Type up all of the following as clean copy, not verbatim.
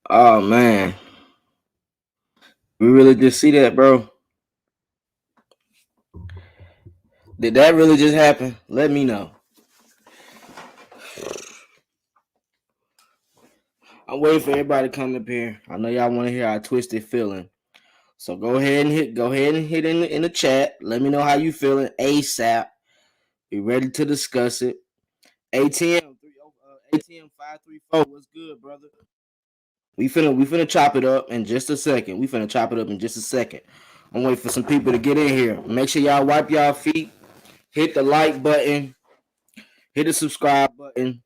Oh man, we really just see that, bro. Did that really just happen? Let me know. I'm waiting for everybody to come up here. I know y'all want to hear our twisted feeling. So go ahead and hit in the chat. Let me know how you feeling ASAP. Be ready to discuss it. ATM 534. What's good, brother? We finna chop it up in just a second. I'm waiting for some people to get in here. Make sure y'all wipe y'all feet. Hit the like button. Hit the subscribe button.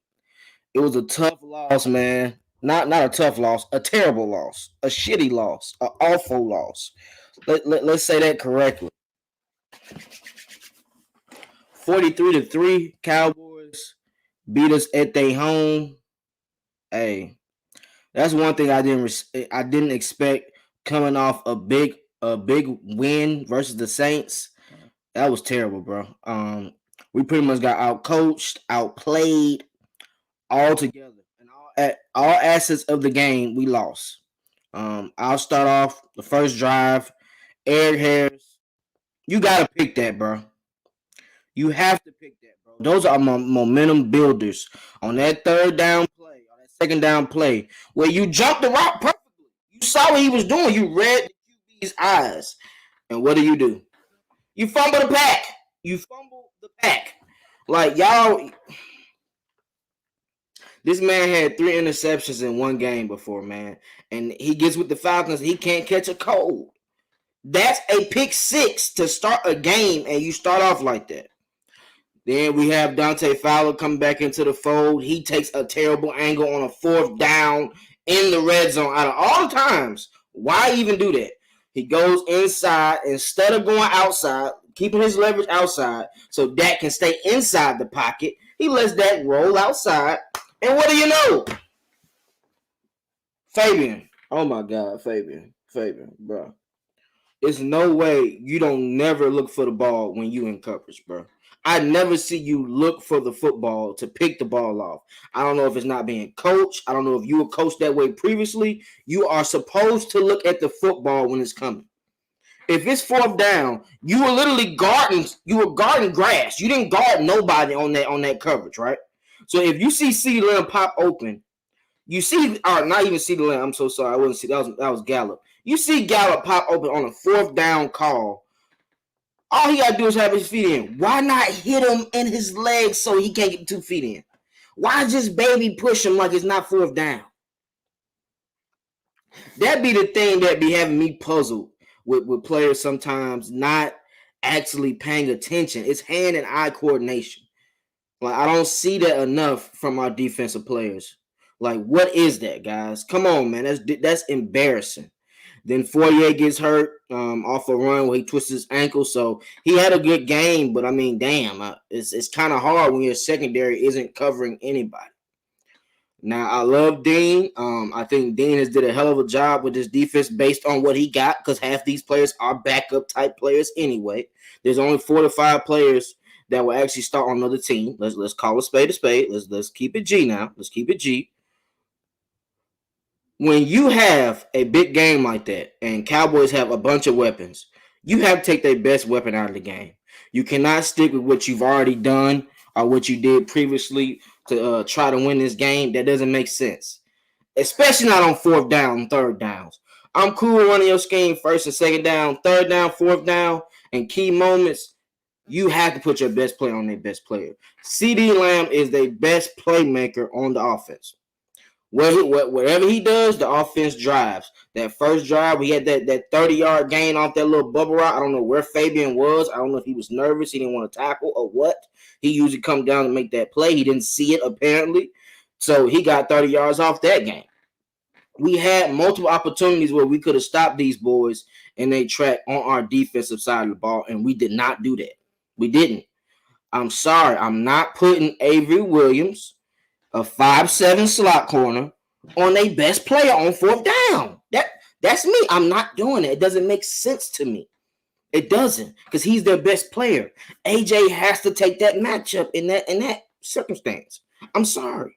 It was a tough loss, man. Not a tough loss, a terrible loss, a shitty loss, an awful loss. Let's say that correctly. 43-3, Cowboys beat us at their home. Hey, that's one thing I didn't expect coming off a big win versus the Saints. That was terrible, bro. We pretty much got out coached, outplayed, all together. And all assets of the game, we lost. I'll start off the first drive. Eric Harris, you gotta pick that, bro. You have to pick that, bro. Those are momentum builders on that third down play, on that second down play, where you jumped the route perfectly. You saw what he was doing. You read the QB's eyes. And what do? You fumble the pack. Like, y'all, this man had 3 interceptions in one game before, man. And he gets with the Falcons. He can't catch a cold. That's a pick 6 to start a game, and you start off like that. Then we have Dante Fowler coming back into the fold. He takes a terrible angle on a 4th down in the red zone. Out of all times, why even do that? He goes inside instead of going outside, keeping his leverage outside so Dak can stay inside the pocket. He lets Dak roll outside. And what do you know? Fabian. Oh, my God, Fabian, bro. There's no way you don't never look for the ball when you in coverage, bro. I never see you look for the football to pick the ball off. I don't know if it's not being coached. I don't know if you were coached that way previously. You are supposed to look at the football when it's coming. If it's 4th down, you were literally guarding grass. You didn't guard nobody on that coverage, right? So if you see CeeDee Lamb pop open, you see, or not even CeeDee Lamb, I'm so sorry, I wasn't see that was Gallup. You see Gallup pop open on a 4th down call. All he got to do is have his feet in. Why not hit him in his legs so he can't get 2 feet in? Why just baby push him like it's not 4th down? That be the thing that be having me puzzled with players sometimes not actually paying attention. It's hand and eye coordination. Like, I don't see that enough from our defensive players. Like, what is that, guys? Come on, man. That's embarrassing. Then Fourier gets hurt off a run where he twists his ankle. So he had a good game, but I mean, damn, it's kind of hard when your secondary isn't covering anybody. Now, I love Dean. I think Dean has did a hell of a job with his defense based on what he got, because half these players are backup type players anyway. There's only 4 to 5 players that will actually start on another team. Let's call a spade a spade. Let's keep it G now. Let's keep it G. When you have a big game like that and Cowboys have a bunch of weapons, you have to take their best weapon out of the game. You cannot stick with what you've already done or what you did previously to try to win this game. That doesn't make sense, especially not on 4th down, 3rd downs. I'm cool with running your scheme 1st and 2nd down, 3rd down, 4th down, and key moments. You have to put your best player on their best player. CeeDee Lamb is their best playmaker on the offense. Whatever he does, the offense drives. That first drive, we had that 30-yard gain off that little bubble route. I don't know where Fabian was. I don't know if he was nervous, he didn't want to tackle, or what. He usually comes down to make that play. He didn't see it, apparently. So he got 30 yards off that game. We had multiple opportunities where we could have stopped these boys in their track on our defensive side of the ball, and we did not do that. We didn't. I'm sorry. I'm not putting Avery Williams, a 5'7" slot corner, on their best player on 4th down. That's me. I'm not doing it. It doesn't make sense to me. It doesn't, because he's their best player. AJ has to take that matchup in that circumstance. I'm sorry.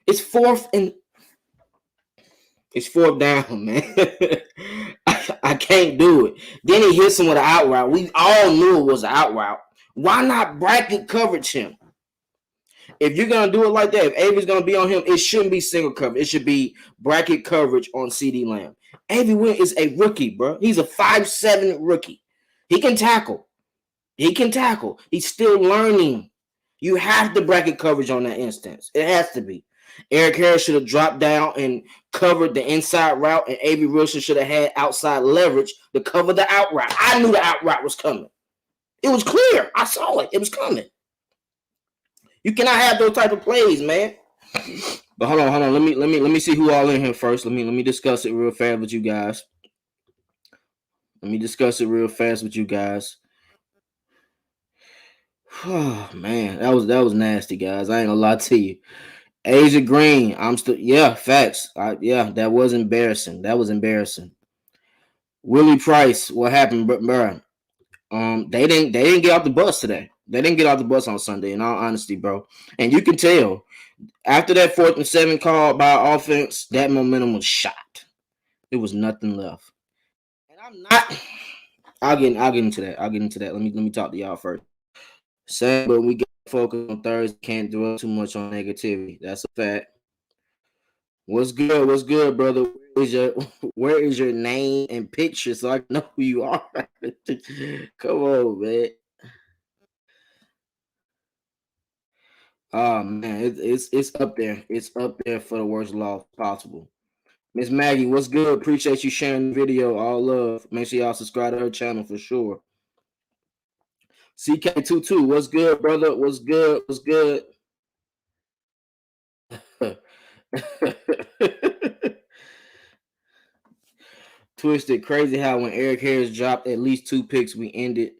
It's fourth down, man. I can't do it. Then he hits him with an out route. We all knew it was an out route. Why not bracket coverage him? If you're going to do it like that, if Avery's going to be on him, it shouldn't be single coverage. It should be bracket coverage on CeeDee Lamb. Avery Williams is a rookie, bro. He's a 5'7" rookie. He can tackle. He's still learning. You have to bracket coverage on that instance. It has to be. Eric Harris should have dropped down and covered the inside route, and Avery Wilson should have had outside leverage to cover the out route. I knew the out route was coming. It was clear. I saw it. It was coming. You cannot have those type of plays, man. But hold on. Let me see who all in here first. Let me discuss it real fast with you guys. Oh man, that was nasty, guys. I ain't gonna lie to you. Asia Green, facts. That was embarrassing. Willie Price, what happened, bro? They didn't get off the bus today. They didn't get off the bus on Sunday, in all honesty, bro. And you can tell after that 4th and 7 call by offense, that momentum was shot. There was nothing left. And I'm not. I'll get into that. Let me talk to y'all first. Same, but we get focused on Thursday. Can't dwell too much on negativity. That's a fact. What's good, brother? Where is your name and picture so I can know who you are? Come on, man. Oh man, it's up there. It's up there for the worst loss possible. Miss Maggie, what's good? Appreciate you sharing the video. All love. Make sure y'all subscribe to her channel for sure. CK22, what's good, brother? What's good? Twisted, crazy how when Eric Harris dropped at least 2 picks, we end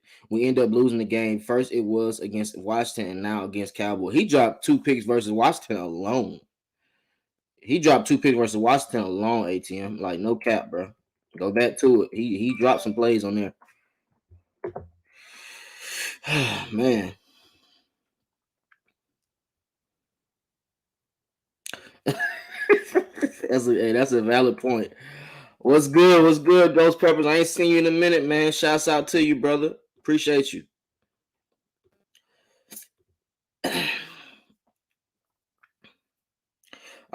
up losing the game. First it was against Washington and now against Cowboys. He dropped 2 picks versus Washington alone. ATM. Like, no cap, bro. Go back to it. He dropped some plays on there. Man. That's a valid point. What's good, Ghost Peppers? I ain't seen you in a minute, man. Shouts out to you, brother. Appreciate you. I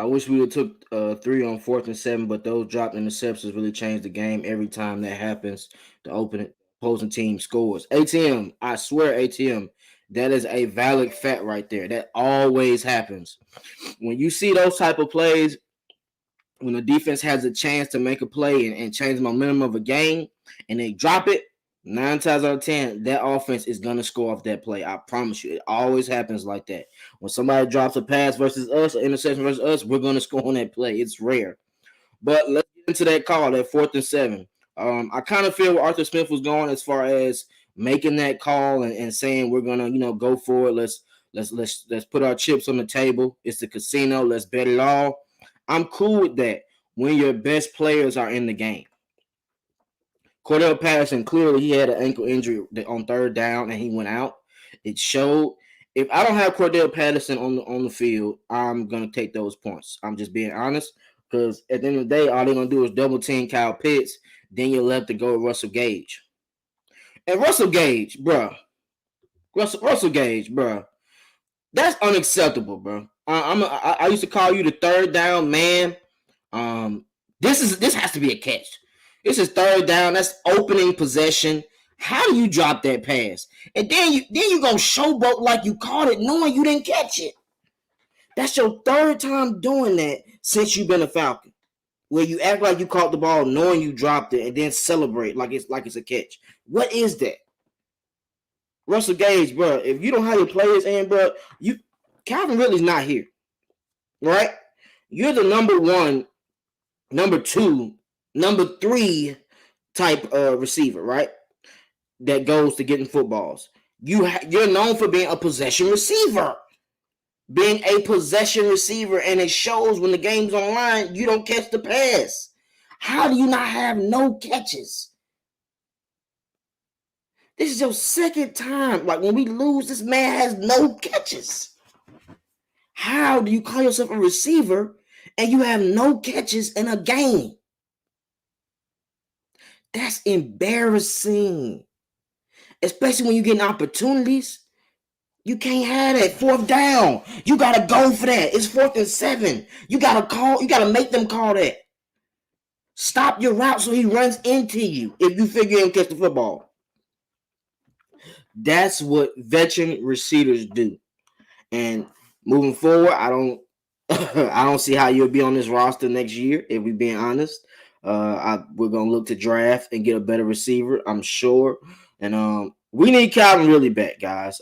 wish we would have took 3 on 4th and 7, but those dropped interceptions really changed the game. Every time that happens, the opposing team scores. ATM, I swear, ATM, that is a valid fact right there. That always happens. When you see those type of plays, when the defense has a chance to make a play and change the momentum of a game, and they drop it, 9 times out of 10, that offense is going to score off that play. I promise you. It always happens like that. When somebody drops a pass versus us, an interception versus us, we're going to score on that play. It's rare. But let's get into that call, that 4th and 7. I kind of feel where Arthur Smith was going as far as making that call and saying we're going to, go for it. Let's put our chips on the table. It's the casino. Let's bet it all. I'm cool with that when your best players are in the game. Cordell Patterson, clearly he had an ankle injury on 3rd down and he went out. It showed. If I don't have Cordell Patterson on the field, I'm going to take those points. I'm just being honest, because at the end of the day, all they're going to do is double team Kyle Pitts. Then you're left to go with Russell Gage. And Russell Gage, bro. That's unacceptable, bro. I used to call you the 3rd down man. This has to be a catch. This is 3rd down. That's opening possession. How do you drop that pass? And then you go showboat like you caught it, knowing you didn't catch it. That's your 3rd time doing that since you've been a Falcon, where you act like you caught the ball, knowing you dropped it, and then celebrate like it's a catch. What is that? Russell Gage, bro. If you don't have your players in, bro, Calvin Ridley's not here, right? You're the number 1, number 2, number 3 type receiver, right? That goes to getting footballs. You're known for being a possession receiver. And it shows when the game's online, you don't catch the pass. How do you not have no catches? This is your second time. Like when we lose, this man has no catches. How do you call yourself a receiver and you have no catches in a game? That's embarrassing. Especially when you get opportunities. You can't have that. Fourth down. You gotta go for that. It's 4th and 7. You gotta make them call that. Stop your route so he runs into you if you figure him catch the football. That's what veteran receivers do. And moving forward, I don't I don't see how you'll be on this roster next year, if we're being honest. We're gonna look to draft and get a better receiver, I'm sure. And we need Calvin really back, guys.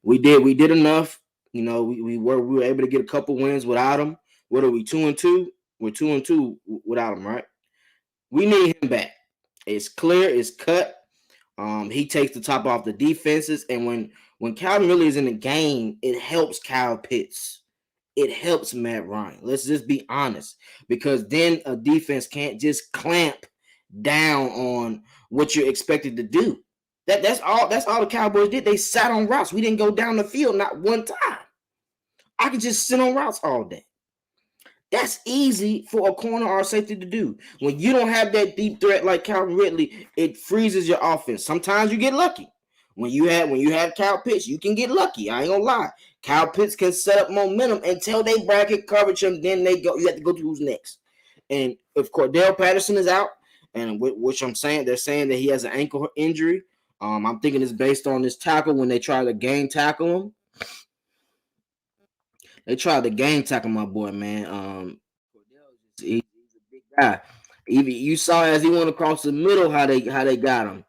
We did enough. You know, we were able to get a couple wins without him. What are we, 2-2? We're 2-2 without him, right? We need him back. It's clear, it's cut. He takes the top off the defenses, and when Calvin really is in the game, it helps Kyle Pitts. It helps Matt Ryan. Let's just be honest, because then a defense can't just clamp down on what you're expected to do. That's all. That's all the Cowboys did. They sat on routes. We didn't go down the field not one time. I could just sit on routes all day. That's easy for a corner or a safety to do. When you don't have that deep threat like Calvin Ridley, it freezes your offense. Sometimes you get lucky. When you have Kyle Pitts, you can get lucky. I ain't gonna lie. Kyle Pitts can set up momentum until they bracket coverage him. Then you have to go to who's next. And if Cordell Patterson is out, and which I'm saying, they're saying that he has an ankle injury. I'm thinking it's based on this tackle when they try to game tackle him. They tried to game tackle my boy, man. He's a big guy. Even you saw as he went across the middle how they got him.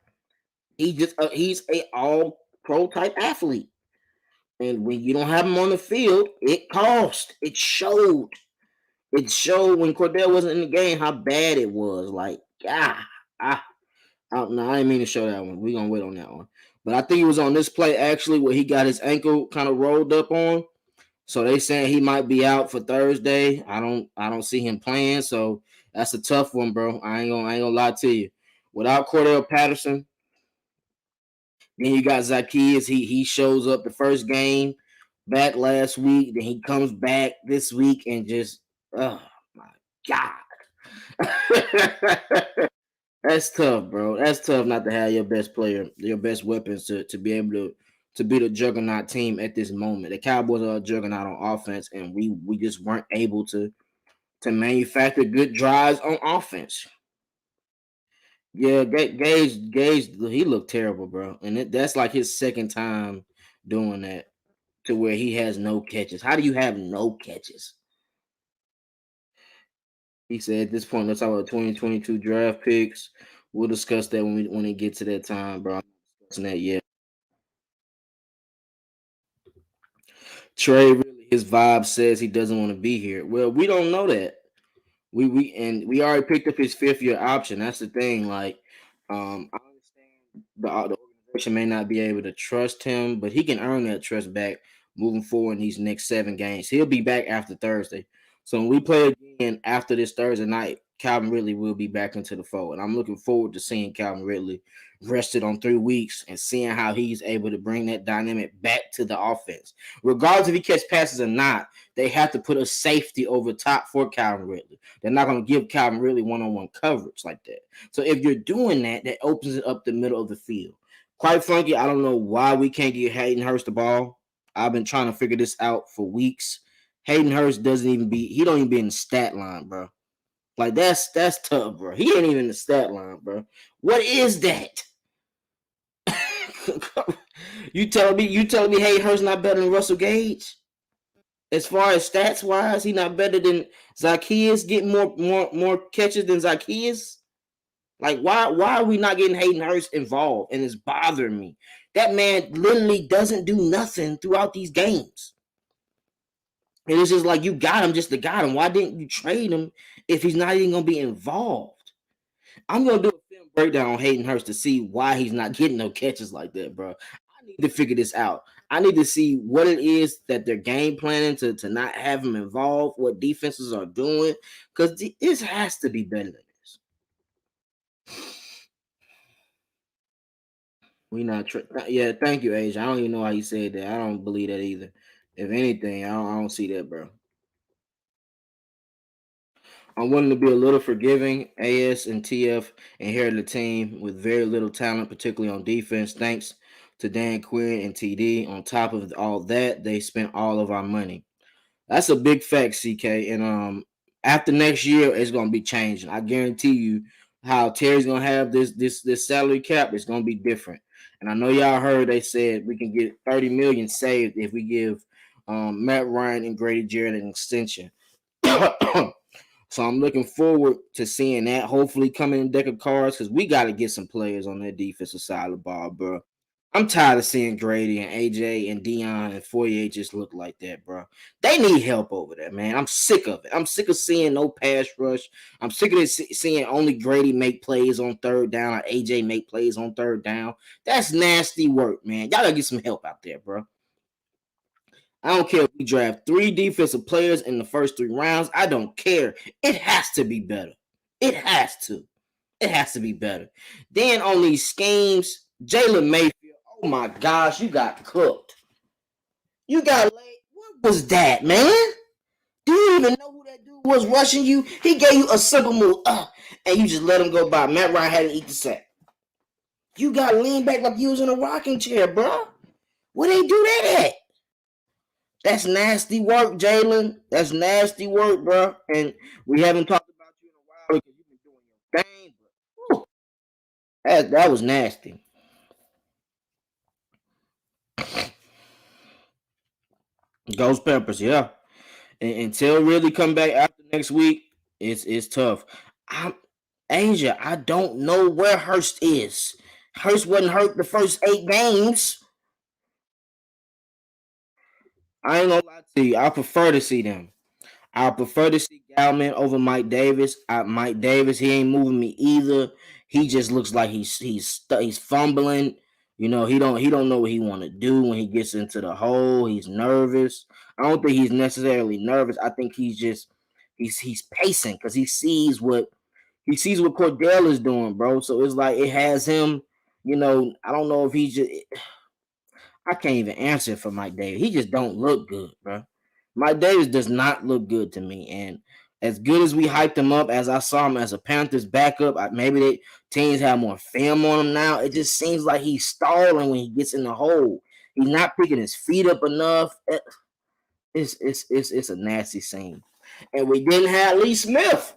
He's a all pro type athlete, and when you don't have him on the field, it cost. It showed. It showed when Cordell wasn't in the game how bad it was. Like, I don't know. I didn't mean to show that one. We're gonna wait on that one. But I think it was on this play actually where he got his ankle kind of rolled up on. So they saying he might be out for Thursday. I don't see him playing. So that's a tough one, bro. I ain't gonna lie to you. Without Cordell Patterson, then you got Zacchaeus. He shows up the first game back last week. Then he comes back this week and just, oh my God. That's tough, bro. That's tough not to have your best player, your best weapons to be able to be the juggernaut team at this moment. The Cowboys are a juggernaut on offense, and we just weren't able to manufacture good drives on offense. Yeah, Gage, he looked terrible, bro, and that's like his second time doing that to where he has no catches. How do you have no catches? He said at this point, let's talk about 2022 draft picks. We'll discuss that when it get to that time, bro. I'm not discussing that yet. Trey, really, his vibe says he doesn't want to be here. Well, we don't know that. We already picked up his 5th-year option. That's the thing. Like, I understand the organization may not be able to trust him, but he can earn that trust back moving forward in these next 7 games. He'll be back after Thursday. So when we play again after this Thursday night, Calvin Ridley will be back into the fold, and I'm looking forward to seeing Calvin Ridley rested on 3 weeks and seeing how he's able to bring that dynamic back to the offense. Regardless if he catches passes or not, they have to put a safety over top for Calvin Ridley. They're not going to give Calvin Ridley one-on-one coverage like that. So if you're doing that, that opens it up the middle of the field. Quite frankly, I don't know why we can't get Hayden Hurst the ball. I've been trying to figure this out for weeks. Hayden Hurst he don't even be in the stat line, bro. Like that's tough, bro. He ain't even in the stat line, bro. What is that? you telling me Hayden Hurst not better than Russell Gage? As far as stats wise, he not better than Zacchaeus, getting more catches than Zacchaeus. Like why are we not getting Hayden Hurst involved? And it's bothering me. That man literally doesn't do nothing throughout these games. And it's just like you got him just to got him. Why didn't you trade him if he's not even gonna be involved? I'm gonna do a film breakdown on Hayden Hurst to see why he's not getting no catches like that, bro. I need to figure this out. I need to see what it is that they're game planning to not have him involved, what defenses are doing, because this has to be better than this. We not. Yeah, thank you, Age. I don't even know how you said that. I don't believe that either. If anything, I don't see that, bro. I'm willing to be a little forgiving. AS and TF inherited a team with very little talent, particularly on defense. Thanks to Dan Quinn and TD. On top of all that, they spent all of our money. That's a big fact, CK. And after next year, it's gonna be changing. I guarantee you, how Terry's gonna have this salary cap is gonna be different. And I know y'all heard they said we can get 30 million saved if we give Matt Ryan and Grady Jarrett an extension. So I'm looking forward to seeing that. Hopefully, coming in deck of cards because we got to get some players on that defensive side of the ball, bro. I'm tired of seeing Grady and AJ and Dion and Fourier just look like that, bro. They need help over there, man. I'm sick of it. I'm sick of seeing no pass rush. I'm sick of seeing only Grady make plays on third down or AJ make plays on third down. That's nasty work, man. Y'all gotta get some help out there, bro. I don't care if we draft 3 defensive players in the first 3 rounds. I don't care. It has to be better. It has to. It has to be better. Then on these schemes, Jalen Mayfield, oh my gosh, you got cooked. You got laid. What was that, man? Do you even know who that dude was rushing you? He gave you a simple move, and you just let him go by. Matt Ryan had to eat the sack. You got lean back like you was in a rocking chair, bro. Where they do that at? That's nasty work, Jalen. That's nasty work, bro. And we haven't talked about you in a while because you've been doing your thing. But that was nasty. Ghost Peppers, yeah. And until really come back after next week, it's tough. Asia, I don't know where Hurst is. Hurst wasn't hurt the first 8 games. I ain't gonna lie to you. I prefer to see them. I prefer to see Galman over Mike Davis. Mike Davis, he ain't moving me either. He just looks like he's fumbling. You know, he don't know what he want to do when he gets into the hole. He's nervous. I don't think he's necessarily nervous. I think he's pacing because he sees what Cordell is doing, bro. So it's like it has him. You know, I don't know if he just. I can't even answer for Mike Davis. He just don't look good, bro. Mike Davis does not look good to me. And as good as we hyped him up, as I saw him as a Panthers backup, maybe teams have more film on him now. It just seems like he's stalling when he gets in the hole. He's not picking his feet up enough. It's a nasty scene. And we didn't have Lee Smith.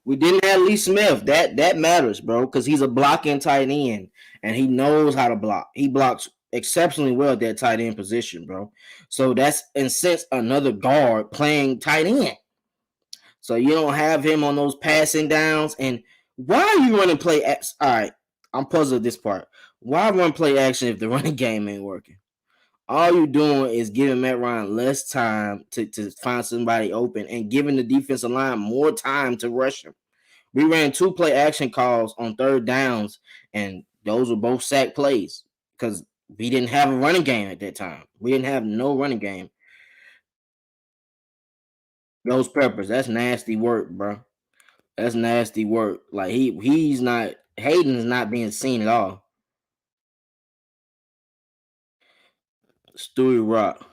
That matters, bro, because he's a blocking tight end and he knows how to block. He blocks exceptionally well at that tight end position, bro. So that's incents another guard playing tight end. So you don't have him on those passing downs. And why are you running play action? All right, I'm puzzled at this part. Why run play action if the running game ain't working? All you're doing is giving Matt Ryan less time to find somebody open and giving the defensive line more time to rush him. We ran 2 play action calls on third downs, and those were both sack plays because we didn't have a running game at that time. We didn't have no running game. Those Peppers, that's nasty work, bro. That's nasty work. Like he's not Hayden's not being seen at all. Stewie Rock.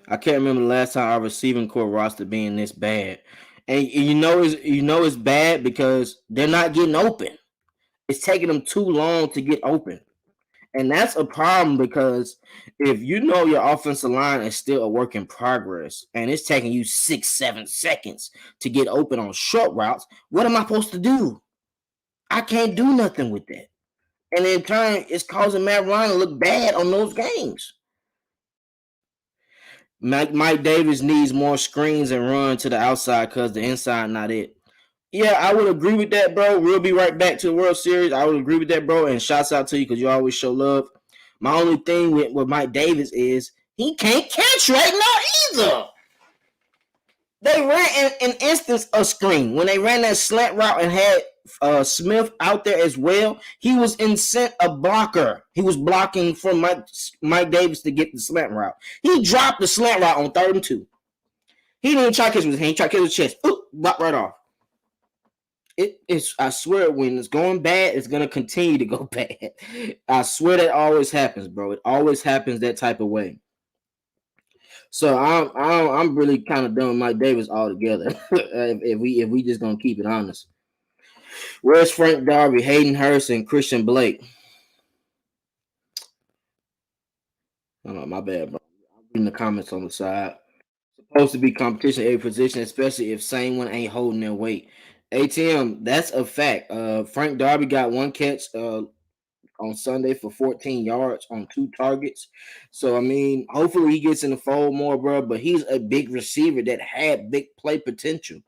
I can't remember the last time our receiving core roster being this bad. And it's bad because they're not getting open. It's taking them too long to get open. And that's a problem because if you know your offensive line is still a work in progress and it's taking you 6-7 seconds to get open on short routes, what am I supposed to do? I can't do nothing with that. And in turn, it's causing Matt Ryan to look bad on those games. Mike Davis needs more screens and run to the outside because the inside not it. Yeah, I would agree with that, bro. We'll be right back to the World Series. I would agree with that, bro. And shouts out to you because you always show love. My only thing with Mike Davis is he can't catch right now either. They ran an instance of screen. When they ran that slant route and had Smith out there as well, he was in a blocker. He was blocking for Mike Davis to get the slant route. He dropped the slant route on 3rd and 2. He didn't even try to catch with his hand. He tried to catch with his chest. Blocked right off. It's I swear when it's going bad, it's gonna continue to go bad. I swear that always happens, bro. It always happens that type of way. So I'm really kind of done with Mike Davis altogether. If we just gonna keep it honest. Where's Frank Darby, Hayden Hurst, and Christian Blake? Oh, no, my bad, bro. I'm reading the comments on the side. Supposed to be competition every position, especially if same one ain't holding their weight. ATM, that's a fact. Frank Darby got one catch on Sunday for 14 yards on 2 targets. So I mean, hopefully he gets in the fold more, bro. But he's a big receiver that had big play potential.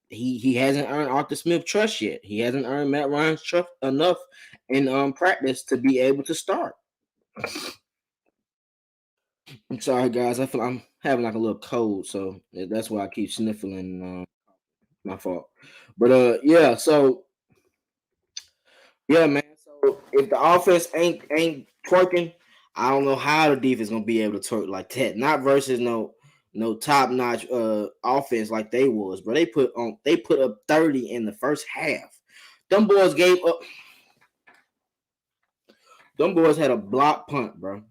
He hasn't earned Arthur Smith trust yet. He hasn't earned Matt Ryan's trust enough in practice to be able to start. I'm sorry, guys. I feel I'm having like a little cold, so that's why I keep sniffling. My fault. But yeah. So yeah, man. So if the offense ain't twerking, I don't know how the defense gonna be able to twerk like that. Not versus no top notch offense like they was, bro. They put up 30 in the first half. Them boys gave up. Them boys had a block punt, bro.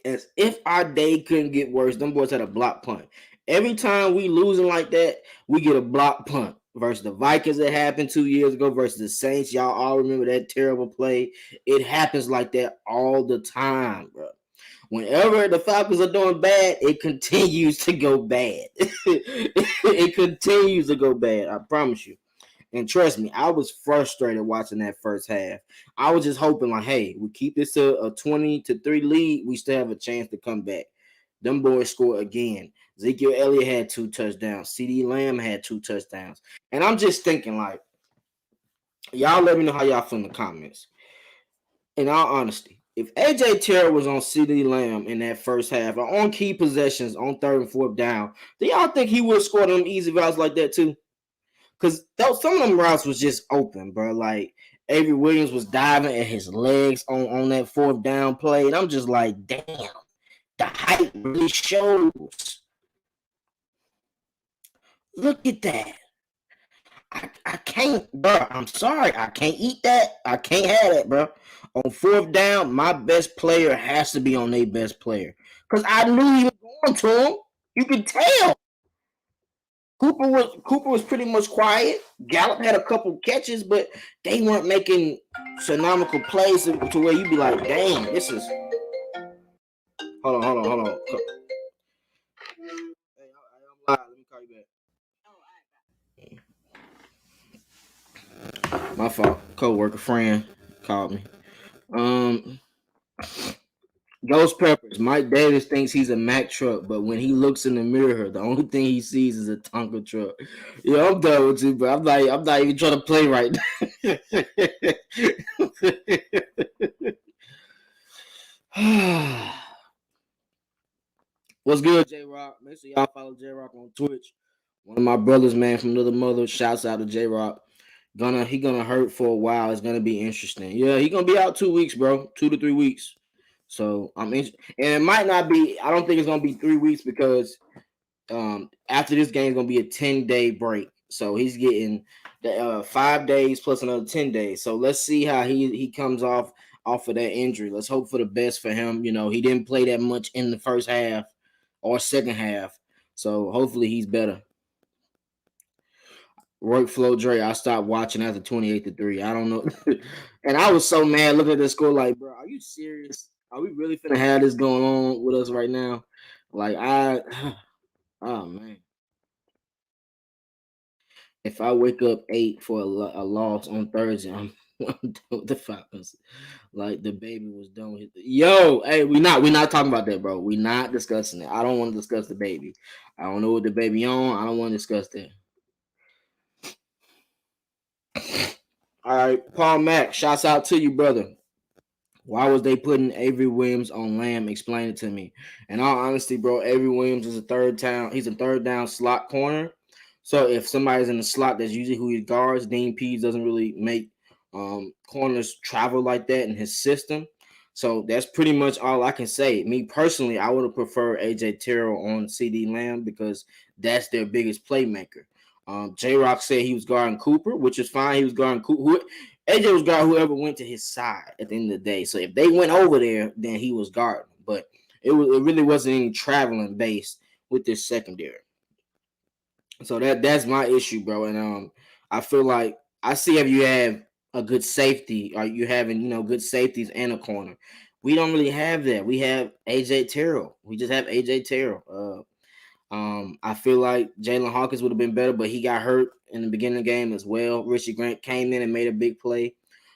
As if our day couldn't get worse, them boys had a block punt. Every time we losing like that, we get a block punt. Versus the Vikings that happened 2 years ago, versus the Saints. Y'all all remember that terrible play. It happens like that all the time, bro. Whenever the Falcons are doing bad, it continues to go bad. It continues to go bad. I promise you. And trust me, I was frustrated watching that first half. I was just hoping, like, hey, we keep this to a 20-3 lead. We still have a chance to come back. Them boys score again. Ezekiel Elliott had 2 touchdowns. CeeDee Lamb had 2 touchdowns. And I'm just thinking, like, y'all let me know how y'all feel in the comments. In all honesty, if AJ Terrell was on CeeDee Lamb in that first half or on key possessions on 3rd and 4th down, do y'all think he would have scored them easy routes like that too? Because some of them routes was just open, bro. Like Avery Williams was diving at his legs on that 4th down play. And I'm just like, damn, the height really shows. Look at that. I can't, bro. I'm sorry. I can't eat that. I can't have that, bro. On 4th down, my best player has to be on their best player. Because I knew he was going to him. You could tell. Cooper was pretty much quiet. Gallup had a couple catches, but they weren't making astronomical plays to where you'd be like, dang, this is. Hold on. Hey, I'm live. Let me call you back. My fault. Co-worker friend called me. Ghost Peppers. Mike Davis thinks he's a Mack truck, but when he looks in the mirror, the only thing he sees is a Tonka truck. Yeah, I'm done with you, but I'm not even trying to play right now. What's good, J Rock? Make sure y'all follow J Rock on Twitch. One of my brothers, man, from another mother. Shouts out to J Rock. He gonna hurt for a while. It's gonna be interesting. Yeah, he gonna be out 2 weeks, bro. 2 to 3 weeks. So and it might not be. I don't think it's gonna be 3 weeks because after this game is gonna be a 10-day break. So he's getting the 5 days plus another 10 days. So let's see how he comes off of that injury. Let's hope for the best for him. You know, he didn't play that much in the first half or second half. So hopefully he's better. Workflow Dre, I stopped watching after 28-3. I don't know. And I was so mad looking at the score, like, bro, are you serious? Are we really finna have this going on with us right now? Like, oh man. If I wake up 8 for a loss on Thursday, I'm done with the Falcons. Like the baby was done with it. Yo, hey, we not talking about that, bro. We not discussing it. I don't want to discuss the baby. I don't know what the baby on. I don't want to discuss that. All right, Paul Mack, shouts out to you, brother. Why was they putting Avery Williams on Lamb? Explain it to me. In all honesty, bro, Avery Williams is he's a third down slot corner. So if somebody's in the slot, that's usually who he guards. Dean Pease doesn't really make corners travel like that in his system. So that's pretty much all I can say. Me personally, I would have preferred AJ Terrell on CeeDee Lamb because that's their biggest playmaker. J Rock said he was guarding Cooper, which is fine. He was guarding Cooper. AJ was guarding whoever went to his side at the end of the day. So if they went over there, then he was guarding. But it really wasn't any traveling based with this secondary. So that's my issue, bro. And I feel like I see if you have a good safety, or you having good safeties and a corner. We don't really have that. We have AJ Terrell. We just have AJ Terrell. I feel like Jalen Hawkins would have been better, but he got hurt in the beginning of the game as well. Richie Grant came in and made a big play.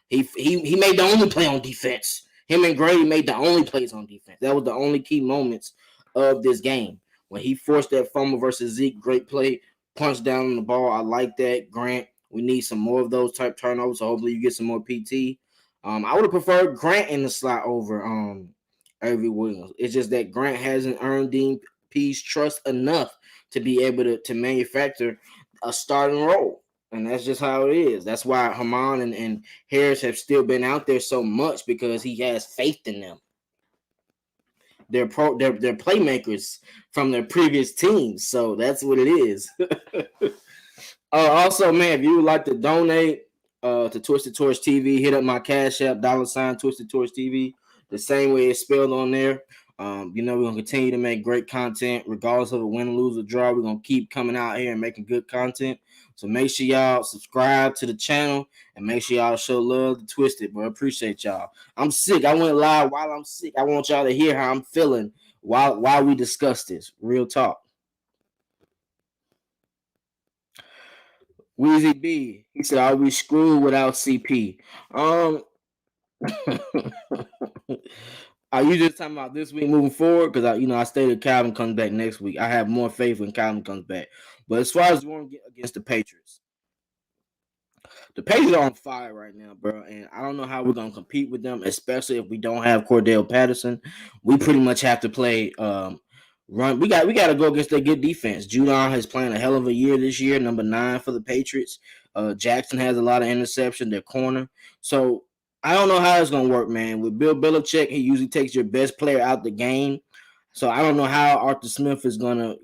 He made the only play on defense. Him and Grady made the only plays on defense. That was the only key moments of this game. When he forced that fumble versus Zeke, great play, punched down on the ball. I like that. Grant, we need some more of those type turnovers. So hopefully you get some more PT. I would have preferred Grant in the slot over Avery Williams. It's just that Grant hasn't earned Dean P's trust enough to be able to manufacture a starting role. And that's just how it is. That's why Haman and Harris have still been out there so much, because he has faith in them. They're playmakers from their previous teams. So that's what it is. Also, man, if you would like to donate to Twisted Torch TV, hit up my Cash App, $ Twisted Torch TV, the same way it's spelled on there. We're going to continue to make great content regardless of a win, lose, or draw. We're going to keep coming out here and making good content. So make sure y'all subscribe to the channel and make sure y'all show love to Twisted, bro. I appreciate y'all. I'm sick. I went live while I'm sick. I want y'all to hear how I'm feeling while we discuss this. Real talk. Weezy B, he said, "Are we screwed without CP?" Are you just talking about this week moving forward? Because I stated Calvin comes back next week. I have more faith when Calvin comes back. But as far as going against the Patriots are on fire right now, bro. And I don't know how we're gonna compete with them, especially if we don't have Cordell Patterson. We pretty much have to play run. We got to go against their good defense. Judon is playing a hell of a year this year, number 9 for the Patriots. Jackson has a lot of interception, their corner. So I don't know how it's gonna work, man. With Bill Belichick, he usually takes your best player out the game. So I don't know how Arthur Smith is gonna,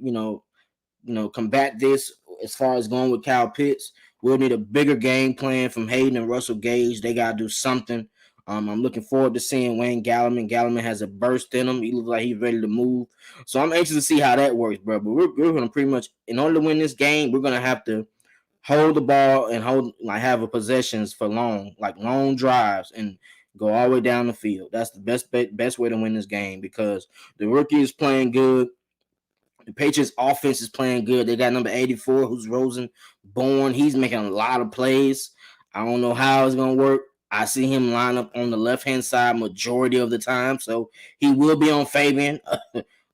combat this as far as going with Kyle Pitts. We'll need a bigger game plan from Hayden and Russell Gage. They gotta do something. I'm looking forward to seeing Wayne Gallman. Gallman has a burst in him. He looks like he's ready to move. So I'm anxious to see how that works, bro. But we're going to pretty much, in order to win this game, we're going to have to hold the ball and have a possessions for long drives, and go all the way down the field. That's the best way to win this game, because the rookie is playing good. The Patriots offense is playing good. They got number 84, who's Rosenborn. He's making a lot of plays. I don't know how it's going to work. I see him line up on the left-hand side majority of the time. So he will be on Fabian.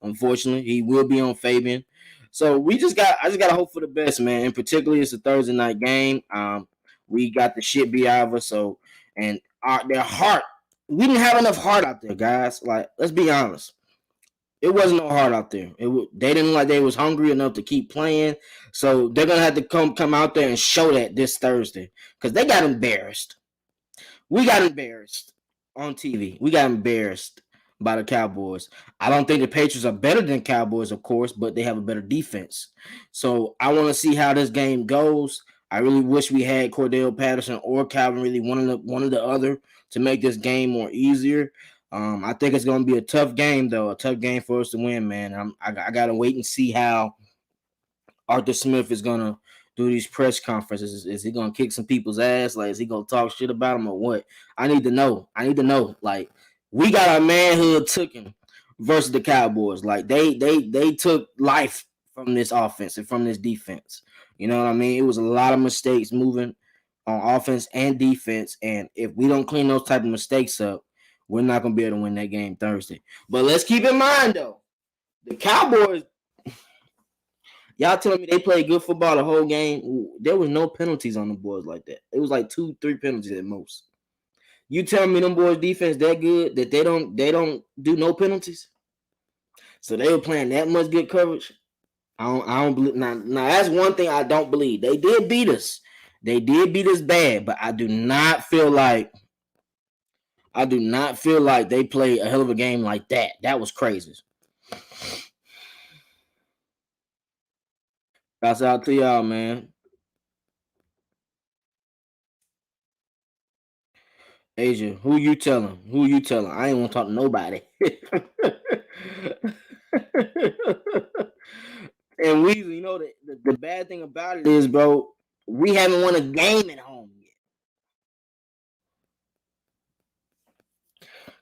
Unfortunately, he will be on Fabian. So I just got to hope for the best, man. And particularly, it's a Thursday night game. We got the shit beat out of us. So, and their heart, we didn't have enough heart out there, guys. Like, let's be honest. It wasn't no heart out there. They didn't look like they was hungry enough to keep playing. So they're gonna have to come out there and show that this Thursday, because they got embarrassed. We got embarrassed on TV. We got embarrassed by the Cowboys. I don't think the Patriots are better than Cowboys, of course, but they have a better defense. So I want to see how this game goes. I really wish we had Cordell Patterson or Calvin Ridley, one of the other, to make this game more easier. I think it's going to be a tough game, though. A tough game for us to win, man. I got to wait and see how Arthur Smith is going to do these press conferences. Is he going to kick some people's ass? Like, is he going to talk shit about them or what? I need to know. Like, we got our manhood taken versus the Cowboys. Like, they took life from this offense and from this defense. You know what I mean? It was a lot of mistakes moving on offense and defense. And if we don't clean those type of mistakes up, we're not going to be able to win that game Thursday. But let's keep in mind, though, the Cowboys, y'all telling me they played good football the whole game? There was no penalties on the boys like that. It was like 2-3 penalties at most. You telling me them boys' defense that good that they don't do no penalties? So they were playing that much good coverage? I don't believe. Now that's one thing I don't believe. They did beat us. They did beat us bad, but I do not feel like they played a hell of a game like that. That was crazy. That's out to y'all, man. Asia, who you telling? Who you telling? I ain't want to talk to nobody. And we, the bad thing about it is, bro, we haven't won a game at home yet.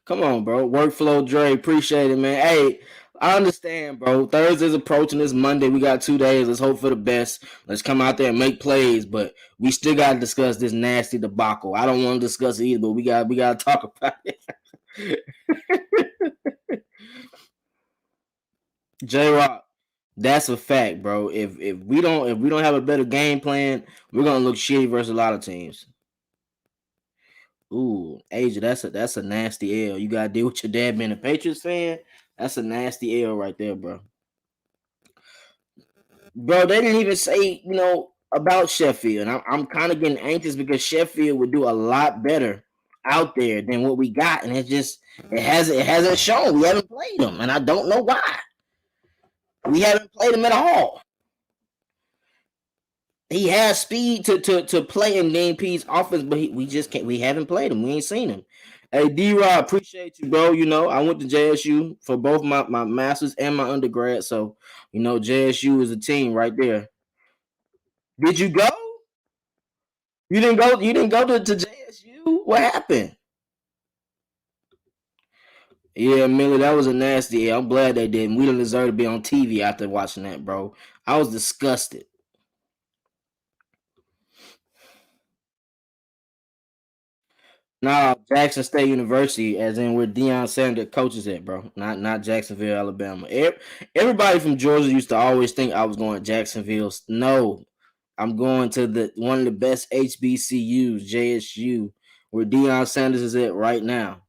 Come on, bro. Workflow Dre, appreciate it, man. Hey, I understand, bro. Thursday's approaching. This Monday. We got 2 days. Let's hope for the best. Let's come out there and make plays. But we still gotta discuss this nasty debacle. I don't want to discuss it either, but we gotta talk about it. J Rock, that's a fact, bro. If we don't have a better game plan, we're gonna look shitty versus a lot of teams. Ooh, Asia, that's a nasty L. You gotta deal with your dad being a Patriots fan. That's a nasty L right there, bro. Bro, they didn't even say, about Sheffield. And I'm kind of getting anxious because Sheffield would do a lot better out there than what we got. And it hasn't shown. We haven't played them. And I don't know why. We haven't played them at all. He has speed to play in DNP's offense, but we just can't. We haven't played him. We ain't seen him. Hey, D-Rod, appreciate you, bro. I went to JSU for both my masters and my undergrad, so JSU is a team right there. Did you go? You didn't go. You didn't go to JSU. What happened? Yeah, Millie, that was a nasty. I'm glad they didn't. We didn't deserve to be on TV after watching that, bro. I was disgusted. Nah, Jackson State University, as in where Deion Sanders coaches at, bro. Not Jacksonville, Alabama. Everybody from Georgia used to always think I was going to Jacksonville. No, I'm going to the one of the best HBCUs, JSU, where Deion Sanders is at right now.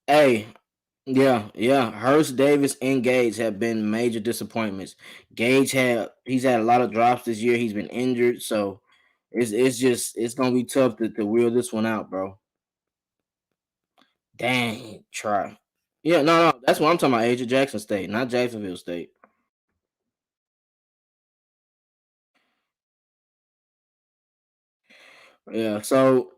Hey, yeah. Hurst, Davis, and Gage have been major disappointments. He's had a lot of drops this year. He's been injured, so it's gonna be tough to wheel this one out, bro. Dang, try. Yeah, no, that's what I'm talking about. Age of Jackson State, not Jacksonville State. Yeah, so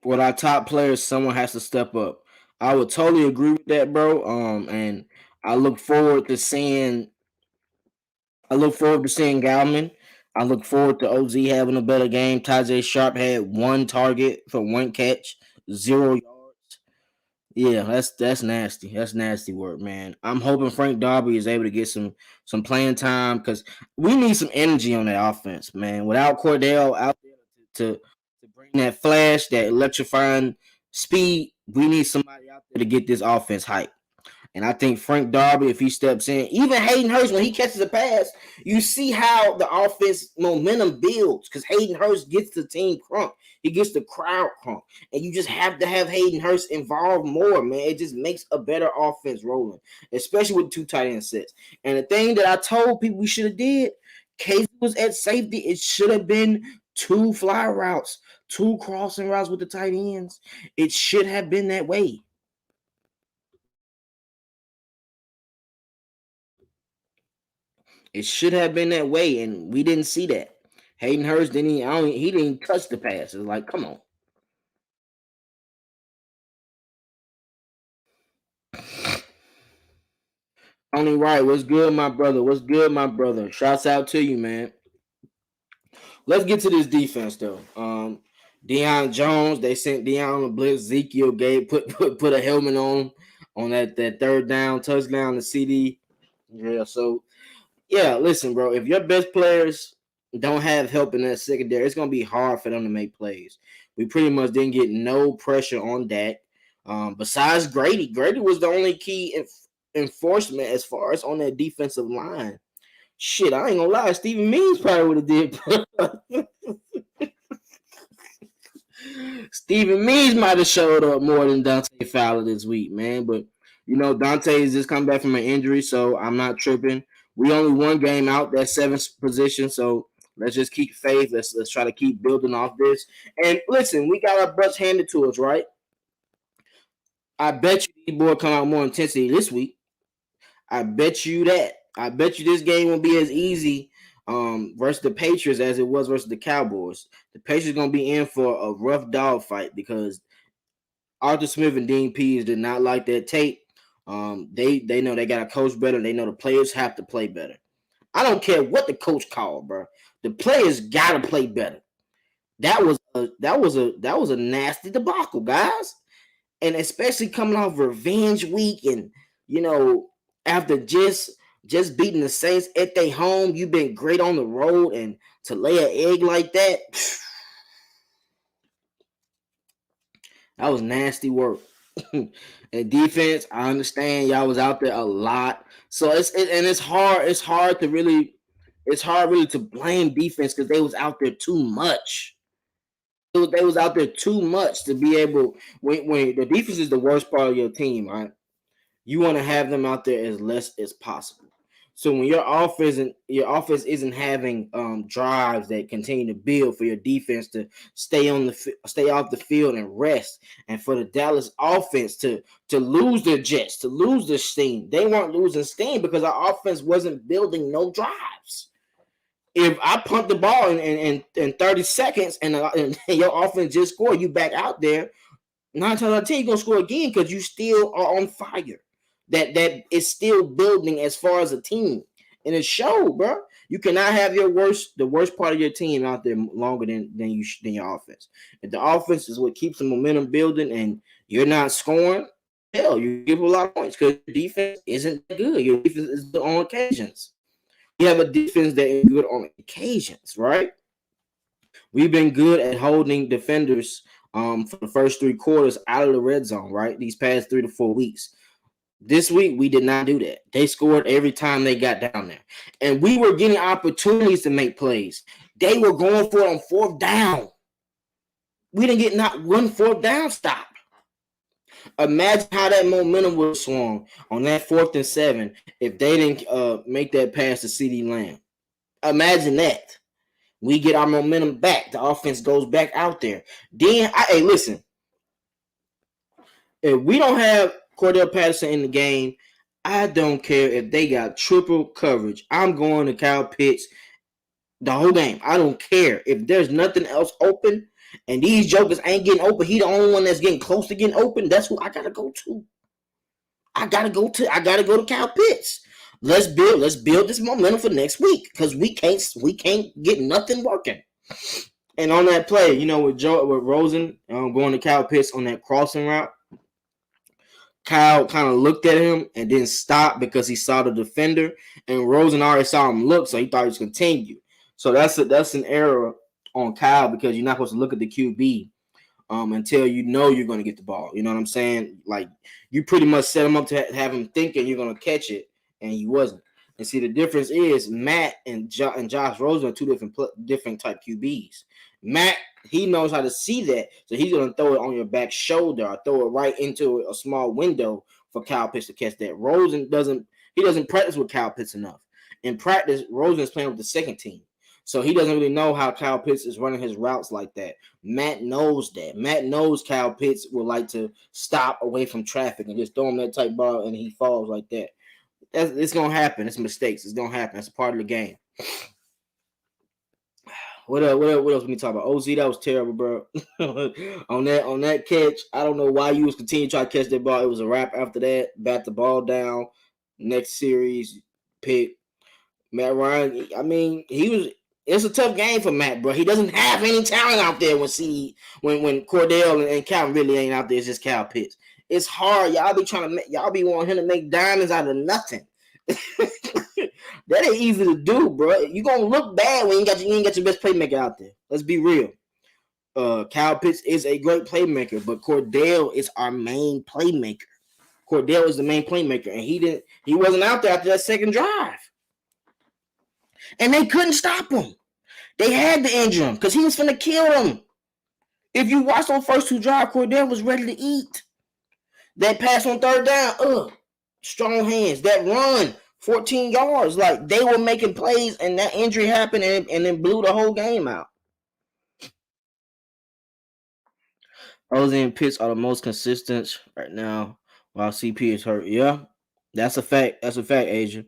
with our top players, someone has to step up. I would totally agree with that, bro. And I look forward to seeing I look forward to seeing Galman. I look forward to OZ having a better game. Tajay Sharp had one target for one catch, 0 yards. Yeah, that's nasty. That's nasty work, man. I'm hoping Frank Darby is able to get some playing time because we need some energy on that offense, man. Without Cordell out there to bring that flash, that electrifying speed, we need somebody out there to get this offense hype. And I think Frank Darby, if he steps in, even Hayden Hurst, when he catches a pass, you see how the offense momentum builds because Hayden Hurst gets the team crunk. He gets the crowd crunk. And you just have to have Hayden Hurst involved more, man. It just makes a better offense rolling, especially with 2 tight end sets. And the thing that I told people we should have did, Casey was at safety. It should have been 2 fly routes, 2 crossing routes with the tight ends. It should have been that way. It should have been that way, and we didn't see that. Hayden Hurst didn't. He didn't touch the pass. It's like, come on. Tony Wright, what's good, my brother? What's good, my brother? Shouts out to you, man. Let's get to this defense though. Deion Jones, they sent Deion on the blitz. Ezekiel gave put a helmet on that third down touchdown to CD. Yeah, so yeah, listen, bro. If your best players don't have help in that secondary, it's gonna be hard for them to make plays. We pretty much didn't get no pressure on Dak. Besides Grady, Grady was the only key enforcement as far as on that defensive line. Shit, I ain't gonna lie. Stephen Means probably would have did. Stephen Means might have showed up more than Dante Fowler this week, man. But Dante is just coming back from an injury, so I'm not tripping. We only one game out that seventh position, so let's just keep faith. Let's try to keep building off this. And listen, we got our butts handed to us, right? I bet you these boys come out more intensity this week. I bet you that. I bet you this game won't be as easy versus the Patriots as it was versus the Cowboys. The Patriots gonna be in for a rough dog fight because Arthur Smith and Dean Pease did not like that tape. They know they got to coach better. They know the players have to play better. I don't care what the coach called, bro. The players got to play better. That was a nasty debacle, guys, and especially coming off revenge week, and after just beating the Saints at their home, you've been great on the road, and to lay an egg like that, that was nasty work. And defense, I understand y'all was out there a lot, so it's hard. It's hard really to blame defense because they was out there too much. They was out there too much to be able. When the defense is the worst part of your team, right? You want to have them out there as less as possible. So when your offense isn't having drives that continue to build for your defense to stay off the field and rest, and for the Dallas offense to lose their jets, to lose their steam, they weren't losing steam because our offense wasn't building no drives. If I punt the ball in 30 seconds and your offense just scored, you back out there, 9 times out of 10 you're gonna score again because you still are on fire. That is still building as far as a team, and it showed, bro. You cannot have the worst part of your team out there longer than your offense. If the offense is what keeps the momentum building, and you're not scoring, hell, you give a lot of points because your defense isn't good. Your defense is good on occasions. You have a defense that is good on occasions, right? We've been good at holding defenders for the first 3 quarters out of the red zone, right? These past 3 to 4 weeks. This week, we did not do that. They scored every time they got down there. And we were getting opportunities to make plays. They were going for it on 4th down. We didn't get not one 4th down stop. Imagine how that momentum would have swung on that 4th and 7 if they didn't make that pass to CeeDee Lamb. Imagine that. We get our momentum back. The offense goes back out there. Then, hey, listen. If we don't have Cordell Patterson in the game, I don't care if they got triple coverage. I'm going to Kyle Pitts the whole game. I don't care. If there's nothing else open and these jokers ain't getting open, he the only one that's getting close to getting open, that's who I gotta go to. I gotta go to Kyle Pitts. Let's build this momentum for next week because we can't get nothing working. And on that play, with Rosen going to Kyle Pitts on that crossing route, Kyle kind of looked at him and didn't stop because he saw the defender, and Rosen already saw him look, so he thought he was continue. So that's an error on Kyle because you're not supposed to look at the QB until you're going to get the ball. You know what I'm saying? Like, you pretty much set him up to have him thinking you're going to catch it, and he wasn't. And see, the difference is Matt and Josh Rosen are two different type QBs. Matt, he knows how to see that, so he's going to throw it on your back shoulder or throw it right into a small window for Kyle Pitts to catch that. Rosen doesn't practice with Kyle Pitts enough. In practice, Rosen is playing with the second team, so he doesn't really know how Kyle Pitts is running his routes like that. Matt knows that. Matt knows Kyle Pitts would like to stop away from traffic and just throw him that type ball, and he falls like that. It's going to happen. It's mistakes. It's going to happen. It's a part of the game. What else we talk about? OZ, that was terrible, bro. on that catch, I don't know why you was continuing to try to catch that ball. It was a wrap after that. Bat the ball down. Next series, pick. Matt Ryan, I mean, it's a tough game for Matt, bro. He doesn't have any talent out there when Cordell and Cal really ain't out there. It's just Cal Pitts. It's hard. Y'all be wanting him to make diamonds out of nothing. That ain't easy to do, bro. You're gonna look bad when you ain't got your best playmaker out there. Let's be real. Kyle Pitts is a great playmaker, but Cordell is our main playmaker. Cordell is the main playmaker, and he wasn't out there after that second drive. And they couldn't stop him. They had to injure him because he was finna kill them. If you watch those first 2 drives, Cordell was ready to eat. That pass on 3rd down, strong hands. That run, 14 yards. Like, they were making plays, and that injury happened and then blew the whole game out. Rosen and Pitts are the most consistent right now while CP is hurt. Yeah, that's a fact. That's a fact, Asia.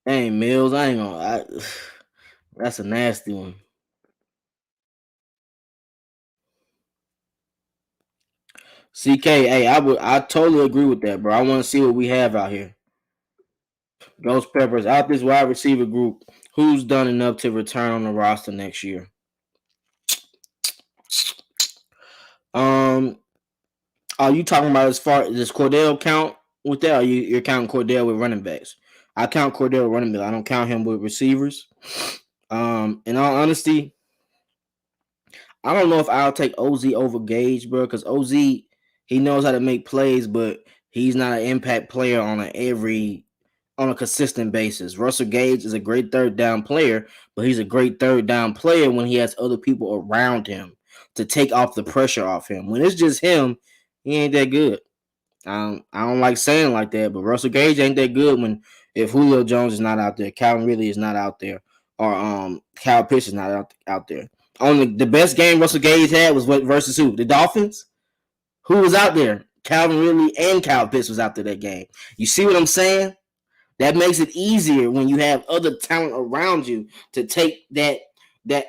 Dang, Mills, I ain't gonna. That's a nasty one. CK, hey, I totally agree with that, bro. I want to see what we have out here. Ghost Peppers out this wide receiver group. Who's done enough to return on the roster next year? Um, are you talking about as far does Cordell count with that? Or you're counting Cordell with running backs? I count Cordell with running backs. I don't count him with receivers. In all honesty, I don't know if I'll take OZ over Gage, bro, because OZ he knows how to make plays, but he's not an impact player on a consistent basis. Russell Gage is a great third down player, but he's a great third down player when he has other people around him to take off the pressure off him. When it's just him, he ain't that good. I don't like saying like that, but Russell Gage ain't that good when if Julio Jones is not out there, Calvin Ridley is not out there, or Kyle Pitts is not out there. Only the best game Russell Gage had was what versus who? The Dolphins? Who was out there? Calvin Ridley and Kyle Pitts was out there that game. You see what I'm saying? That makes it easier when you have other talent around you to take that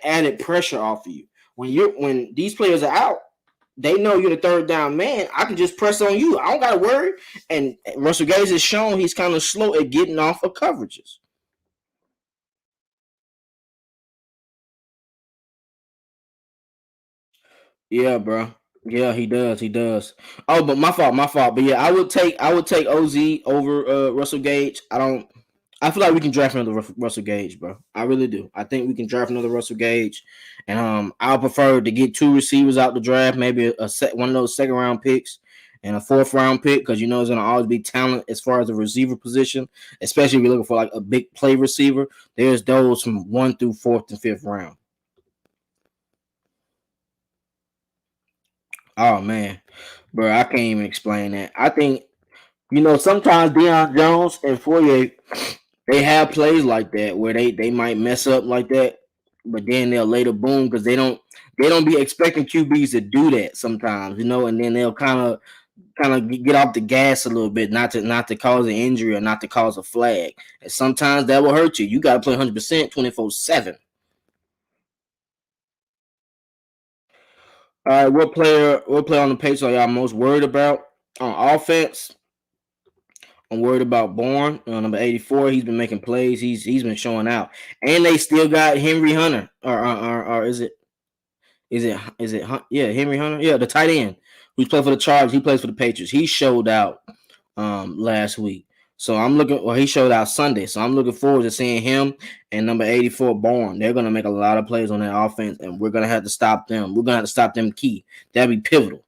added pressure off of you. When these players are out, they know you're the third down man. I can just press on you. I don't gotta worry. And Russell Gage has shown he's kind of slow at getting off of coverages. Yeah, bro. Yeah, he does. He does. Oh, but my fault, my fault. But yeah, I would take OZ over Russell Gage. I feel like we can draft another Russell Gage, bro. I really do. I think we can draft another Russell Gage, and I'll prefer to get two receivers out the draft, maybe one of those second round picks and a fourth round pick, because you know there's gonna always be talent as far as the receiver position, especially if you're looking for like a big play receiver. There's those from 1 through 4th and 5th round. Oh man, bro, I can't even explain that. I think sometimes Deion Jones and Fourier they have plays like that where they might mess up like that, but then they'll later boom because they don't be expecting QBs to do that sometimes, and then they'll kind of get off the gas a little bit, not to cause an injury or not to cause a flag. And sometimes that will hurt you. You got to play 100% 24/7. All right, what player on the page are y'all most worried about on offense? I'm worried about Bourne, number 84. He's been making plays. He's been showing out, and they still got Henry Hunter, or is it yeah, Henry Hunter, yeah, the tight end who's played for the Chargers. He plays for the Patriots. He showed out last week, so I'm looking. Well, he showed out Sunday, so I'm looking forward to seeing him and number 84 Bourne. They're gonna make a lot of plays on that offense, and we're gonna have to stop them. We're gonna have to stop them key. That'd be pivotal.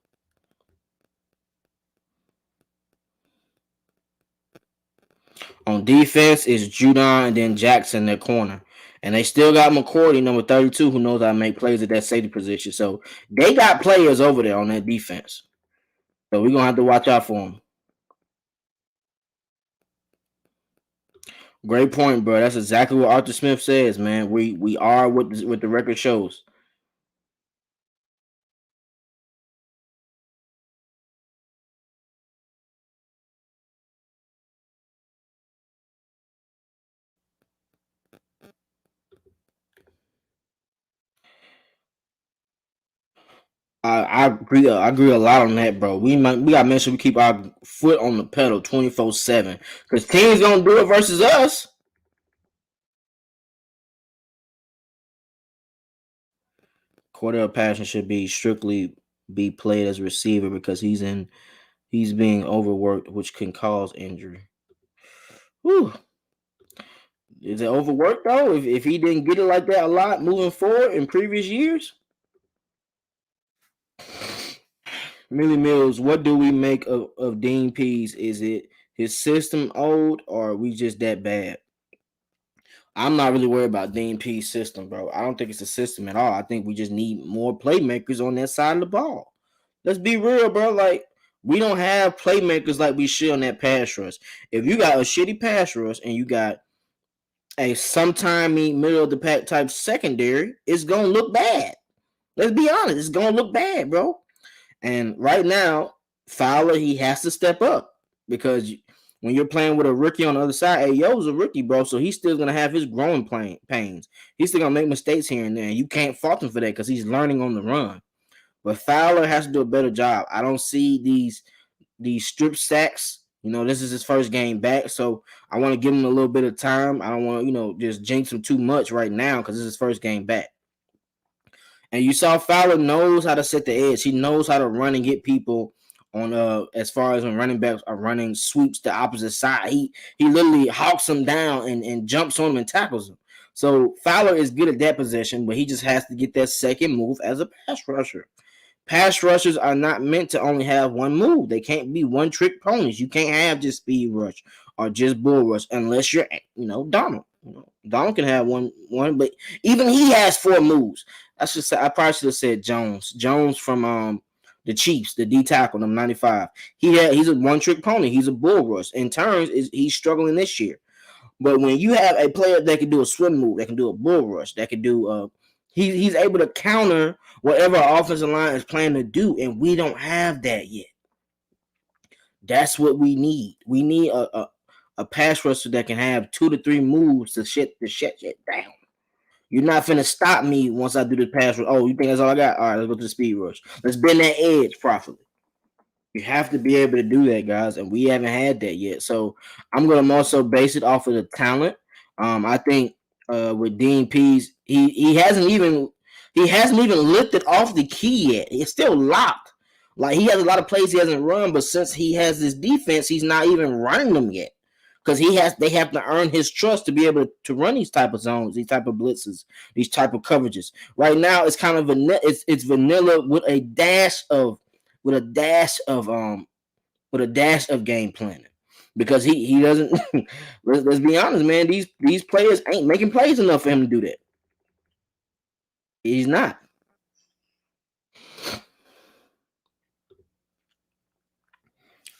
On defense is Judon and then Jackson, their corner. And they still got McCourty, number 32, who knows how to make plays at that safety position. So they got players over there on that defense. So we're gonna have to watch out for them. Great point, bro. That's exactly what Arthur Smith says, man. We are what the record shows. I agree. I agree a lot on that, bro. We got to make sure we keep our foot on the pedal 24/7 because teams gonna do it versus us. Cordell Passion should be strictly be played as a receiver because he's being overworked, which can cause injury. Whew. Is it overworked though? If he didn't get it like that a lot moving forward in previous years? Millie Mills, what do we make of Dean Pease? Is it his system old or are we just that bad? I'm not really worried about Dean Pease's system, bro. I don't think it's a system at all. I think we just need more playmakers on that side of the ball. Let's be real, bro. Like, we don't have playmakers like we should on that pass rush. If you got a shitty pass rush and you got a sometime middle of the pack type secondary, it's gonna look bad. Let's be honest, it's gonna look bad, bro. And right now, Fowler he has to step up because When you're playing with a rookie on the other side, hey, Yo's a rookie, bro, so he's still gonna have his growing pains. He's still gonna make mistakes here and there. And you can't fault him for that because he's learning on the run. But Fowler has to do a better job. I don't see these strip sacks. This is his first game back, so I want to give him a little bit of time. I don't want to, just jinx him too much right now because this is his first game back. And you saw Fowler knows how to set the edge. He knows how to run and get people on as far as when running backs are running sweeps the opposite side. He literally hawks them down and jumps on them and tackles them. So Fowler is good at that position, but he just has to get that second move as a pass rusher. Pass rushers are not meant to only have one move. They can't be one trick ponies. You can't have just speed rush or just bull rush unless you're, Donald. Donald can have one, but even he has four moves. I probably should have said Jones. Jones from the Chiefs, the D tackle, number 95. He's a one trick pony. He's a bull rush. In turns, he's struggling this year. But when you have a player that can do a swim move, that can do a bull rush, that can do he's able to counter whatever our offensive line is planning to do, and we don't have that yet. That's what we need. We need a pass rusher that can have 2 to 3 moves to shut shit down. You're not finna stop me once I do this pass rush. Oh, you think that's all I got? All right, let's go to the speed rush. Let's bend that edge properly. You have to be able to do that, guys, and we haven't had that yet. So I'm gonna also base it off of the talent. I think with Dean Pease, he hasn't even lifted off the key yet. It's still locked. Like he has a lot of plays he hasn't run, but since he has this defense, he's not even running them yet. Because they have to earn his trust to be able to run these type of zones, these type of blitzes, these type of coverages. Right now, it's kind of vanilla. It's vanilla with a dash of game planning, because he doesn't. let's be honest, man. These players ain't making plays enough for him to do that. He's not.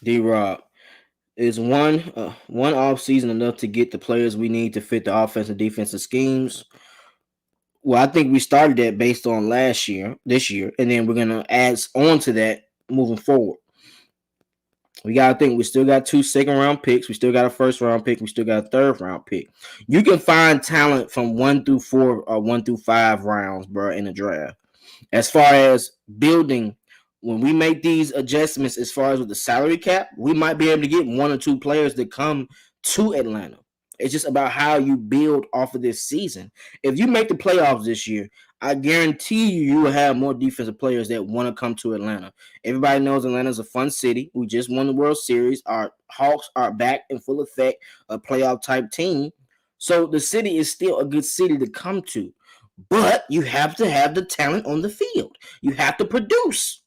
D-Rob, is one off season enough to get the players we need to fit the offensive defensive schemes? Well, I think we started that based on this year, and then we're gonna add on to that moving forward. We gotta think we still got 2 second-round picks, we still got a first-round pick, we still got a third-round pick. You can find talent from 1 through 4 or 1 through 5 rounds, bro, in the draft. As far as building, when we make these adjustments, as far as with the salary cap, we might be able to get 1 or 2 players that come to Atlanta. It's just about how you build off of this season. If you make the playoffs this year, I guarantee you will have more defensive players that want to come to Atlanta. Everybody knows Atlanta's a fun city. We just won the World Series. Our Hawks are back in full effect, a playoff type team. So the city is still a good city to come to. But you have to have the talent on the field. You have to produce.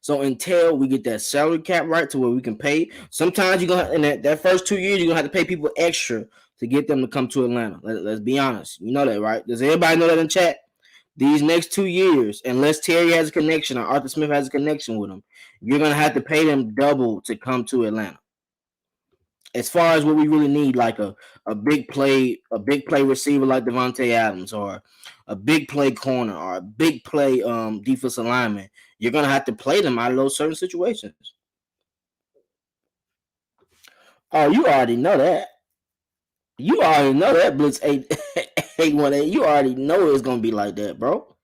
So until we get that salary cap right to where we can pay, sometimes you're gonna in that first 2 years, you're gonna have to pay people extra to get them to come to Atlanta. Let's be honest. You know that, right? Does everybody know that in chat? These next 2 years, unless Terry has a connection or Arthur Smith has a connection with them, you're gonna have to pay them double to come to Atlanta. As far as what we really need, like a big play receiver like Devontae Adams, or a big play corner, or a big play defensive lineman, you're gonna have to play them out of those certain situations. Oh, you already know that. You already know that Blitz 818. You already know it's gonna be like that, bro.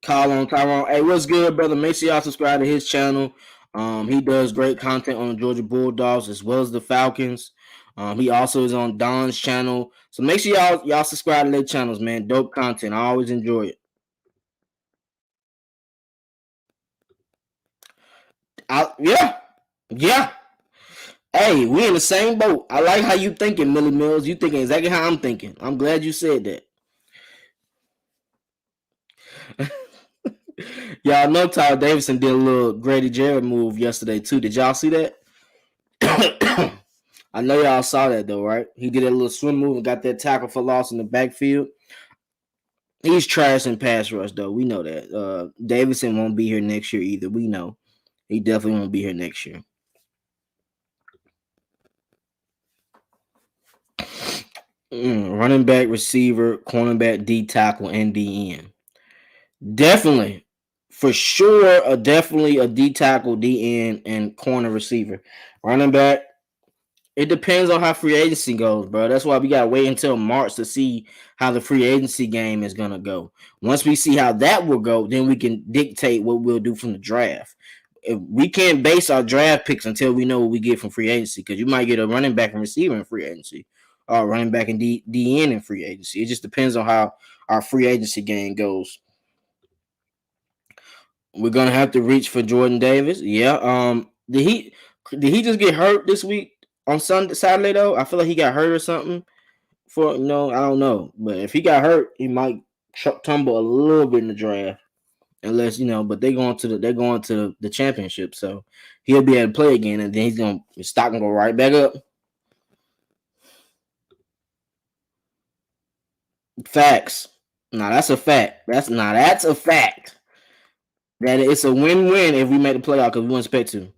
Call on Tyrone. Hey, what's good, brother? Make sure y'all subscribe to his channel. He does great content on the Georgia Bulldogs as well as the Falcons. He also is on Don's channel. So make sure y'all subscribe to their channels, man. Dope content. I always enjoy it. Yeah. Hey, we in the same boat. I like how you thinking, Millie Mills. You thinking exactly how I'm thinking. I'm glad you said that. Y'all know Tyler Davidson did a little Grady Jarrett move yesterday too. Did y'all see that? I know y'all saw that though, right? He did a little swim move and got that tackle for loss in the backfield. He's trash in pass rush though. We know that. Davidson won't be here next year either. We know. He definitely won't be here next year. Running back, receiver, cornerback, D tackle, and DN. Definitely. For sure, definitely a D tackle, D end, and corner receiver. Running back, it depends on how free agency goes, bro. That's why we gotta wait until March to see how the free agency game is gonna go. Once we see how that will go, then we can dictate what we'll do from the draft. If we can't base our draft picks until we know what we get from free agency, because you might get a running back and receiver in free agency, or running back and DN in free agency. It just depends on how our free agency game goes. We're gonna have to reach for Jordan Davis. Yeah. Did he just get hurt this week on Saturday though? I feel like he got hurt or something. I don't know. But if he got hurt, he might tumble a little bit in the draft. Unless but they're going to the championship, so he'll be able to play again, and then his stock gonna go right back up. Facts. Now that's a fact. That's a fact. That it's a win-win if we make the playoff because we wouldn't expect to.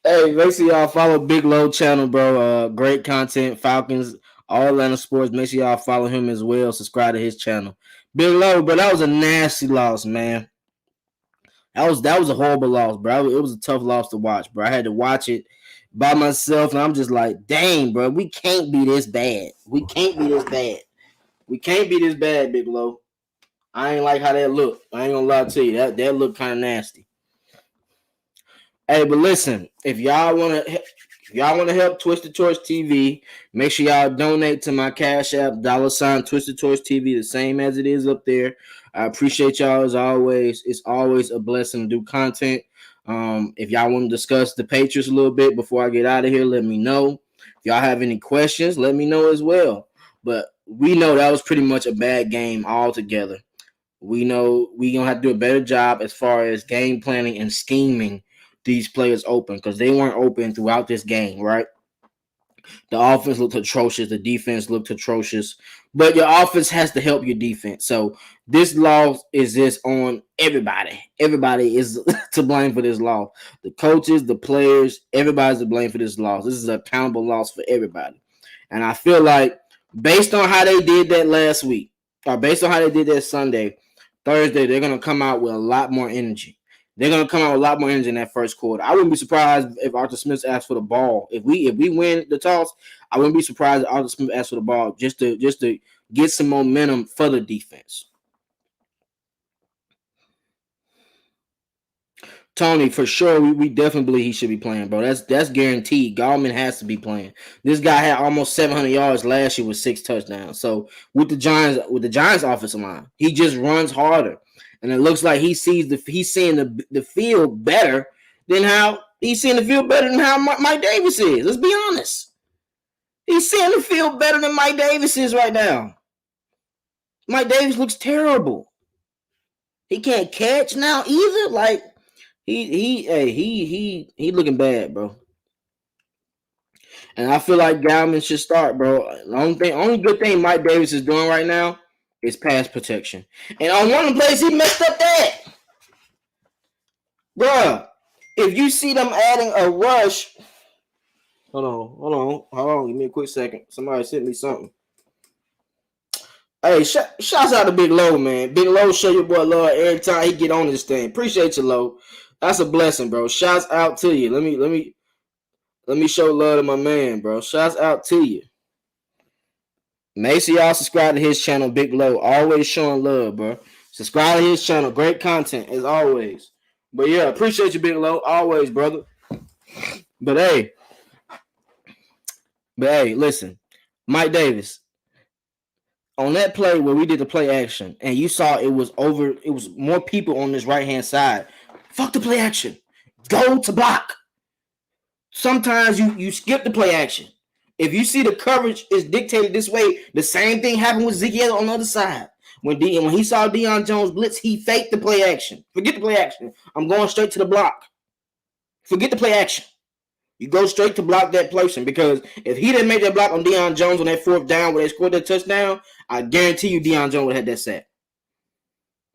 Hey, make sure y'all follow Big Low channel, bro. Great content, Falcons, all Atlanta sports. Make sure y'all follow him as well. Subscribe to his channel. Big Low, but that was a nasty loss, man. That was a horrible loss, bro. It was a tough loss to watch, bro. I had to watch it by myself, and I'm just like, dang, bro, we can't be this bad. We can't be this bad. We can't be this bad, Big Low. I ain't like how that looked. I ain't gonna lie to you. That looked kind of nasty. Hey, but listen, if y'all wanna help Twisted Torch TV, make sure y'all donate to my Cash App, $ Twisted Torch TV, the same as it is up there. I appreciate y'all as always. It's always a blessing to do content. If y'all want to discuss the Patriots a little bit before I get out of here, let me know. If y'all have any questions, let me know as well. But we know that was pretty much a bad game altogether. We know we're going to have to do a better job as far as game planning and scheming these players open because they weren't open throughout this game, right? The offense looked atrocious. The defense looked atrocious. But your offense has to help your defense. So this loss is just on everybody. Everybody is to blame for this loss. The coaches, the players, everybody's to blame for this loss. This is an accountable loss for everybody. And I feel like based on how they did that last week, or based on how they did that Sunday, Thursday, they're going to come out with a lot more energy. They're going to come out with a lot more energy in that first quarter. I wouldn't be surprised if Arthur Smith asked for the ball. If we win the toss, I wouldn't be surprised if Arthur Smith asked for the ball just to get some momentum for the defense. Tony, for sure, we definitely believe he should be playing, bro. That's guaranteed. Gallman has to be playing. This guy had almost 700 yards last year with 6 touchdowns. So with the Giants offensive line, he just runs harder. And it looks like he's seeing the field better than how Mike Davis is. Let's be honest. He's seeing the field better than Mike Davis is right now. Mike Davis looks terrible. He can't catch now either. Like he looking bad, bro. And I feel like Gallman should start, bro. The only good thing Mike Davis is doing right now is pass protection. And on one of the plays, he messed up that. Bruh, if you see them adding a rush. Hold on. Give me a quick second. Somebody sent me something. Hey, shouts out to Big Low, man. Big Low show your boy love every time he get on this thing. Appreciate you, Low. That's a blessing, bro. Shouts out to you. Let me show love to my man, bro. Shouts out to you. Make sure y'all subscribe to his channel, Big Low. Always showing love, bro. Subscribe to his channel. Great content, as always. But yeah, appreciate you, Big Low. Always, brother. But hey, listen. Mike Davis. On that play where we did the play action, and you saw it was more people on this right-hand side. Fuck the play action. Go to block. Sometimes you skip the play action. If you see the coverage is dictated this way, the same thing happened with Zeke on the other side. When he saw Deion Jones blitz, he faked the play action. Forget the play action. I'm going straight to the block. Forget the play action. You go straight to block that person because if he didn't make that block on Deion Jones on that 4th down where they scored that touchdown, I guarantee you Deion Jones would have had that sack.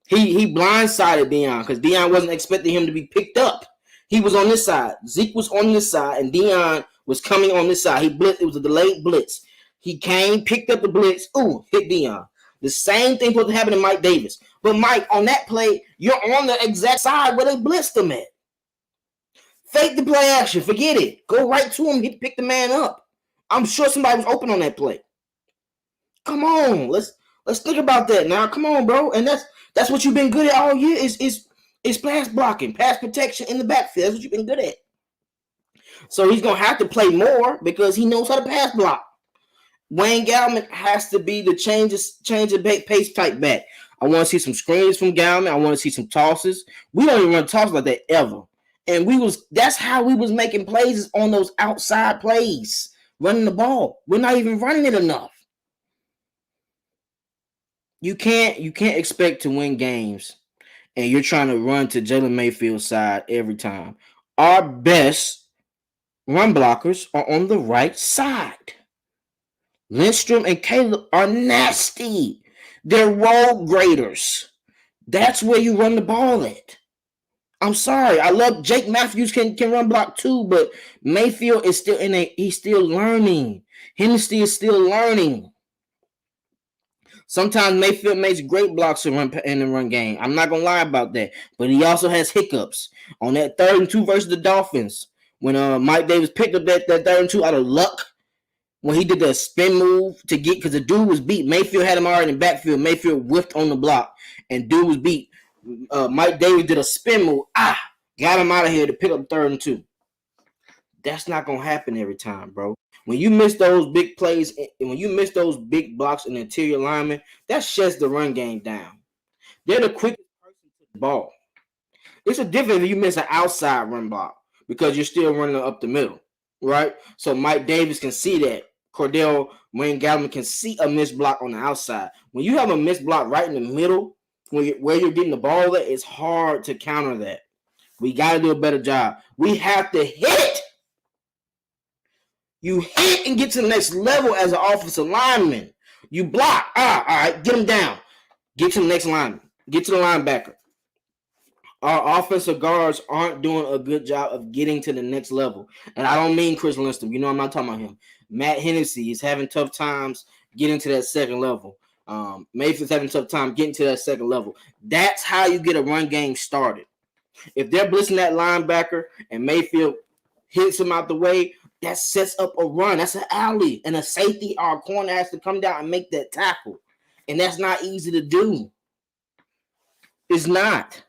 He blindsided Deion because Deion wasn't expecting him to be picked up. He was on this side. Zeke was on this side, and Deion was coming on this side. He blitzed. It was a delayed blitz. He came, picked up the blitz. Ooh, hit Dion. The same thing supposed to happen to Mike Davis. But Mike, on that play, you're on the exact side where they blitzed him at. Fake the play action. Forget it. Go right to him. Pick the man up. I'm sure somebody was open on that play. Come on, let's think about that now. Come on, bro. And that's what you've been good at all year is pass blocking, pass protection in the backfield. That's what you've been good at. So he's gonna have to play more because he knows how to pass block. Wayne Gallman has to be the change of pace type back. I want to see some screens from Gallman. I want to see some tosses. We don't even run tosses like that ever. And that's how we was making plays on those outside plays, running the ball. We're not even running it enough. You can't expect to win games and you're trying to run to Jalen Mayfield's side every time. Our best run blockers are on the right side. Lindstrom and Caleb are nasty. They're road graders. That's where you run the ball at. I'm sorry. I love Jake Matthews can run block too, but Mayfield is still he's still learning. Hennessy is still learning. Sometimes Mayfield makes great blocks in the run game. I'm not gonna lie about that, but he also has hiccups on that 3rd and 2 versus the Dolphins when Mike Davis picked up that 3rd and 2 out of luck. When he did the spin move to get, because the dude was beat. Mayfield had him already in the backfield. Mayfield whiffed on the block, and dude was beat. Mike Davis did a spin move. Got him out of here to pick up 3rd and 2. That's not going to happen every time, bro. When you miss those big plays, and when you miss those big blocks in the interior lineman, that shuts the run game down. They're the quickest person to the ball. It's a difference if you miss an outside run block because you're still running up the middle, right? So Mike Davis can see that. Wayne Gallman can see a missed block on the outside. When you have a missed block right in the middle, where you're getting the ball at, it's hard to counter that. We got to do a better job. We have to hit. You hit and get to the next level as an offensive lineman. You block. All right, get him down. Get to the next lineman. Get to the linebacker. Our offensive guards aren't doing a good job of getting to the next level. And I don't mean Chris Lindstrom. You know I'm not talking about him. Matt Hennessy is having tough times getting to that second level. Mayfield's having tough time getting to that second level. That's how you get a run game started. If they're blitzing that linebacker and Mayfield hits him out the way, that sets up a run. That's an alley. And a safety or a corner has to come down and make that tackle. And that's not easy to do. It's not.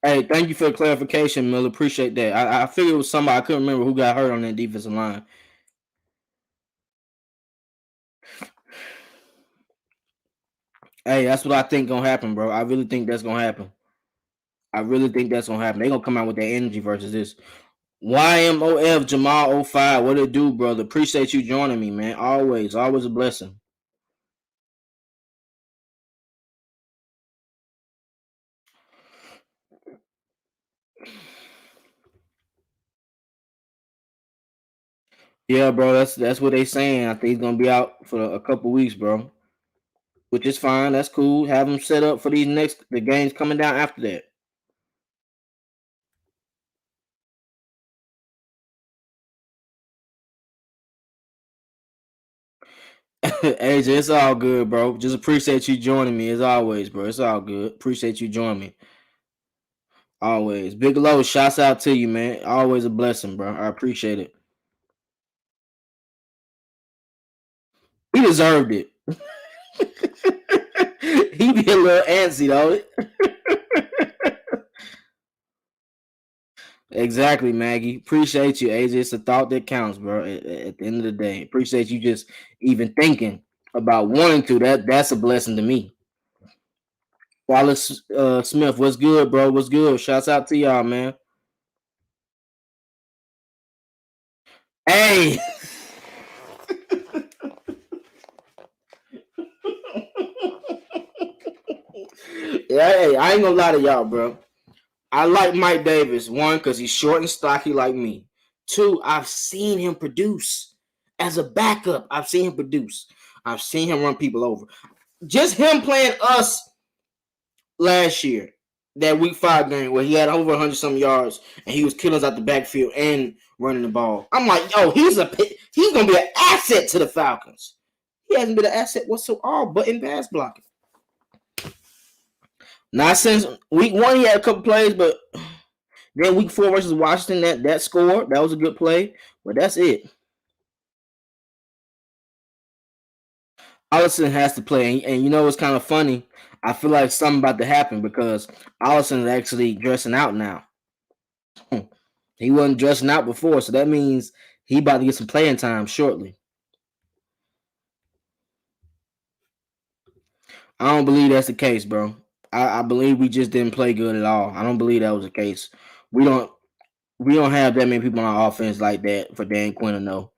Hey, thank you for the clarification, Miller. Appreciate that. I figured it was somebody. I couldn't remember who got hurt on that defensive line. Hey, that's what I think gonna happen, bro. I really think that's gonna happen. They're gonna come out with that energy versus this. YMOF Jamal 05. What it do, brother? Appreciate you joining me, man. Always a blessing. Yeah, bro. That's what they saying. I think he's gonna be out for a couple weeks, bro. Which is fine. That's cool. Have him set up for the games coming down after that. AJ, it's all good, bro. Just appreciate you joining me as always, bro. It's all good. Appreciate you joining me. Always. Big Low, shouts out to you, man. Always a blessing, bro. I appreciate it. He deserved it. He be a little antsy, though. Exactly, Maggie. Appreciate you, AJ. It's a thought that counts, bro. At the end of the day, appreciate you just even thinking about wanting to. That's a blessing to me. Wallace Smith, what's good, bro? What's good? Shouts out to y'all, man. Hey. Yeah, hey, I ain't gonna lie to y'all, bro. I like Mike Davis. One, because he's short and stocky like me. Two, I've seen him produce as a backup. I've seen him produce. I've seen him run people over. Just him playing us last year. that week 5 game where he had over 100 some yards and he was killing us out the backfield and running the ball. I'm like, yo, he's gonna be an asset to the Falcons. He hasn't been an asset whatsoever, but in pass blocking. Not since week 1, he had a couple plays, but then week 4 versus Washington, that score, that was a good play, but that's it. Allison has to play, and you know it's kind of funny. I feel like something about to happen because Allison is actually dressing out now. He wasn't dressing out before, so that means he about to get some playing time shortly. I don't believe that's the case, bro. I believe we just didn't play good at all. I don't believe that was the case. We don't have that many people on our offense like that for Dan Quinn to know.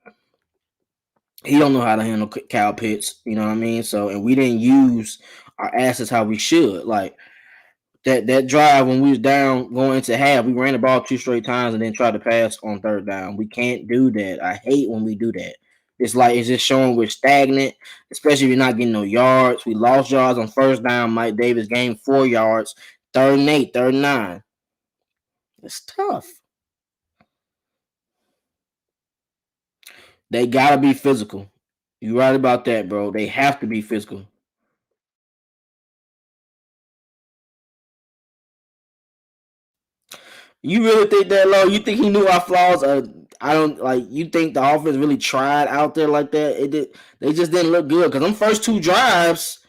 He don't know how to handle Kyle Pitts, you know what I mean? So, and we didn't use our assets how we should. Like that drive when we was down going into half, we ran the ball 2 straight times and then tried to pass on 3rd down. We can't do that. I hate when we do that. It's just showing we're stagnant, especially if you're not getting no yards. We lost yards on 1st down. Mike Davis gained 4 yards, 3rd and 8, 3rd and 9. It's tough. They gotta be physical. You're right about that, bro. They have to be physical. You really think that, Low? You think he knew our flaws? I don't like. You think the offense really tried out there like that? It did. They just didn't look good because them first 2 drives,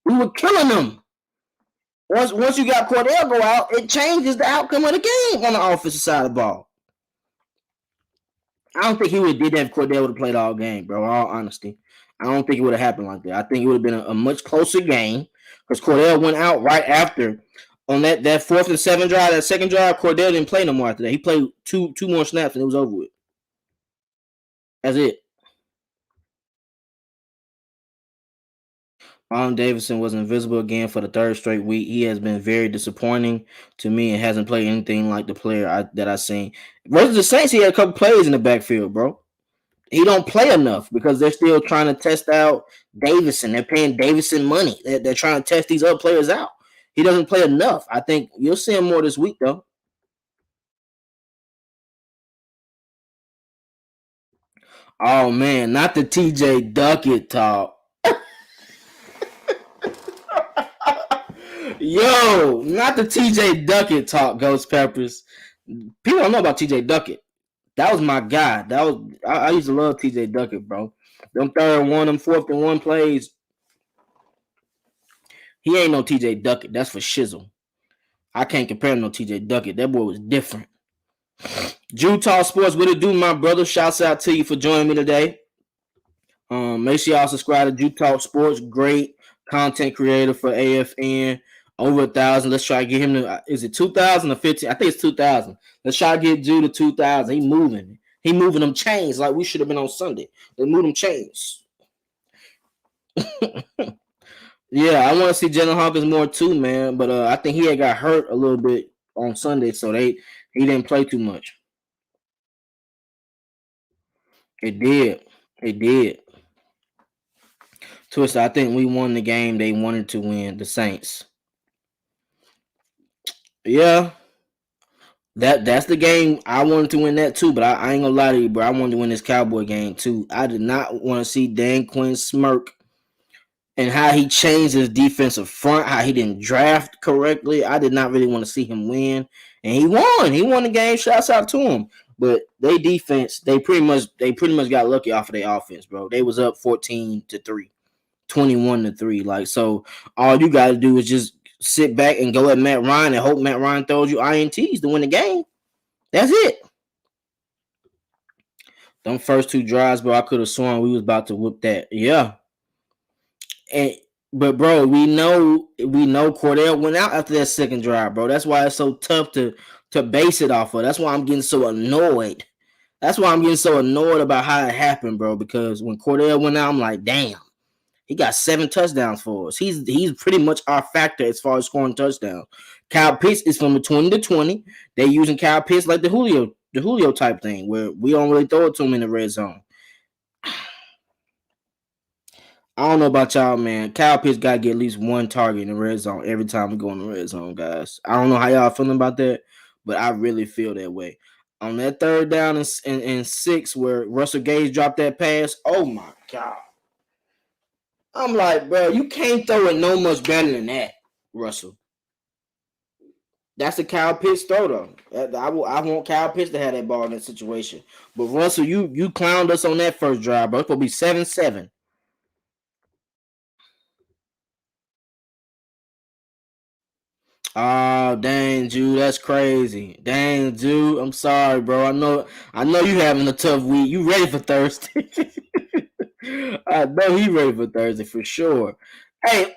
we were killing them. Once you got Cordell go out, it changes the outcome of the game on the offensive side of the ball. I don't think he would have did that if Cordell would have played all game, bro. In all honesty, I don't think it would have happened like that. I think it would have been a much closer game because Cordell went out right after on that 4th and 7 drive. That 2nd drive, Cordell didn't play no more after that. He played two more snaps and it was over with. That's it. Allen Davidson was invisible again for the 3rd straight week. He has been very disappointing to me and hasn't played anything like the player that I seen. Versus the Saints, he had a couple plays in the backfield, bro. He don't play enough because they're still trying to test out Davison. They're paying Davison money. They're trying to test these other players out. He doesn't play enough. I think you'll see him more this week, though. Oh man, not the TJ Duckett talk. Yo, not the TJ Duckett talk, Ghost Peppers. People don't know about TJ Duckett. That was my guy. I used to love TJ Duckett, bro. Them 3rd and 1, them 4th and 1 plays. He ain't no TJ Duckett. That's for shizzle. I can't compare him to no TJ Duckett. That boy was different. Utah Sports, what it do, my brother? Shouts out to you for joining me today. Make sure y'all subscribe to Utah Sports. Great content creator for AFN. Over 1,000. Let's try to get him to. Is it 2,000 or 15? I think it's 2,000. Let's try to get Drew to 2,000. He moving. He moving them chains like we should have been on Sunday. They move them chains. Yeah, I want to see Jalen Hawkins more too, man. But I think he had got hurt a little bit on Sunday, so he didn't play too much. It did. It did. Twister, I think we won the game they wanted to win, the Saints. Yeah. That's the game I wanted to win that too, but I ain't gonna lie to you, bro. I wanted to win this Cowboy game too. I did not want to see Dan Quinn smirk and how he changed his defensive front, how he didn't draft correctly. I did not really want to see him win, and he won. He won the game. Shouts out to him. But they defense, they pretty much got lucky off of their offense, bro. They was up 14-3, 21-3. Like, so all you gotta do is just sit back and go at Matt Ryan and hope Matt Ryan throws you INTs to win the game. That's it. Them first 2 drives, bro, I could have sworn we was about to whoop that. Yeah. But bro, we know Cordell went out after that 2nd drive, bro. That's why it's so tough to base it off of. That's why I'm getting so annoyed. That's why I'm getting so annoyed about how it happened, bro. Because when Cordell went out, I'm like, damn, he got 7 touchdowns for us. He's pretty much our factor as far as scoring touchdowns. Kyle Pitts is from the 20 to 20. They're using Kyle Pitts like the Julio type thing, where we don't really throw it to him in the red zone. I don't know about y'all, man. Kyle Pitts got to get at least one target in the red zone every time we go in the red zone, guys. I don't know how y'all feeling about that, but I really feel that way. On that third down and six, where Russell Gage dropped that pass, oh my God. I'm like, bro, you can't throw it no much better than that, Russell. That's a Kyle Pitts throw, though. I want Kyle Pitts to have that ball in that situation. But Russell, you clowned us on that first drive, bro. It's supposed to be 7-7. Oh dang, Jew, that's crazy. Dang, Jew, I'm sorry, bro. I know you having a tough week. You ready for Thursday? I know he ready for Thursday for sure. Hey,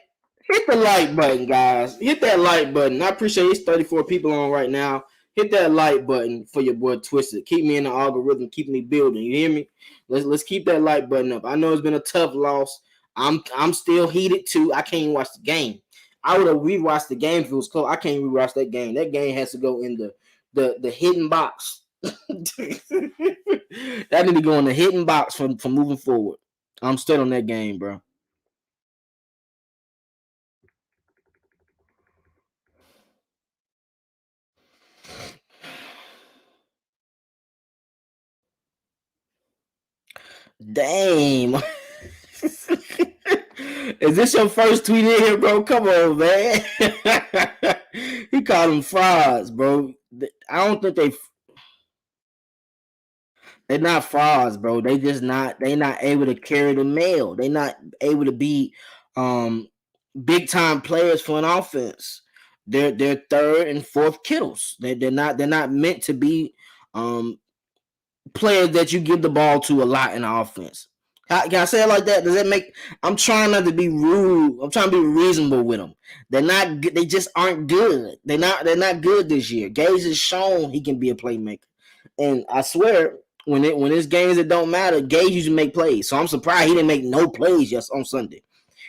hit the like button, guys. Hit that like button. I appreciate it's 34 people on right now. Hit that like button for your boy Twisted. Keep me in the algorithm. Keep me building. You hear me? Let's keep that like button up. I know it's been a tough loss. I'm still heated too. I can't even watch the game. I would have rewatched the game if it was close. I can't rewatch that game. That game has to go in the hidden box. That need to go in the hidden box for moving forward. I'm still on that game, bro. Damn. Is this your first tweet in here, bro? Come on, man. He called them frauds, bro. I don't think they're not frauds, bro. They not able to carry the mail. They not able to be um big time players for an offense. They're third and fourth kittles. They're not meant to be um players that you give the ball to a lot in the offense. Can I say it like that? Does that make? I'm trying not to be rude. I'm trying to be reasonable with them. They're not. They just aren't good. They're not good this year. Gage has shown he can be a playmaker, and I swear when it's games that don't matter, Gage usually make plays. So I'm surprised he didn't make no plays just on Sunday.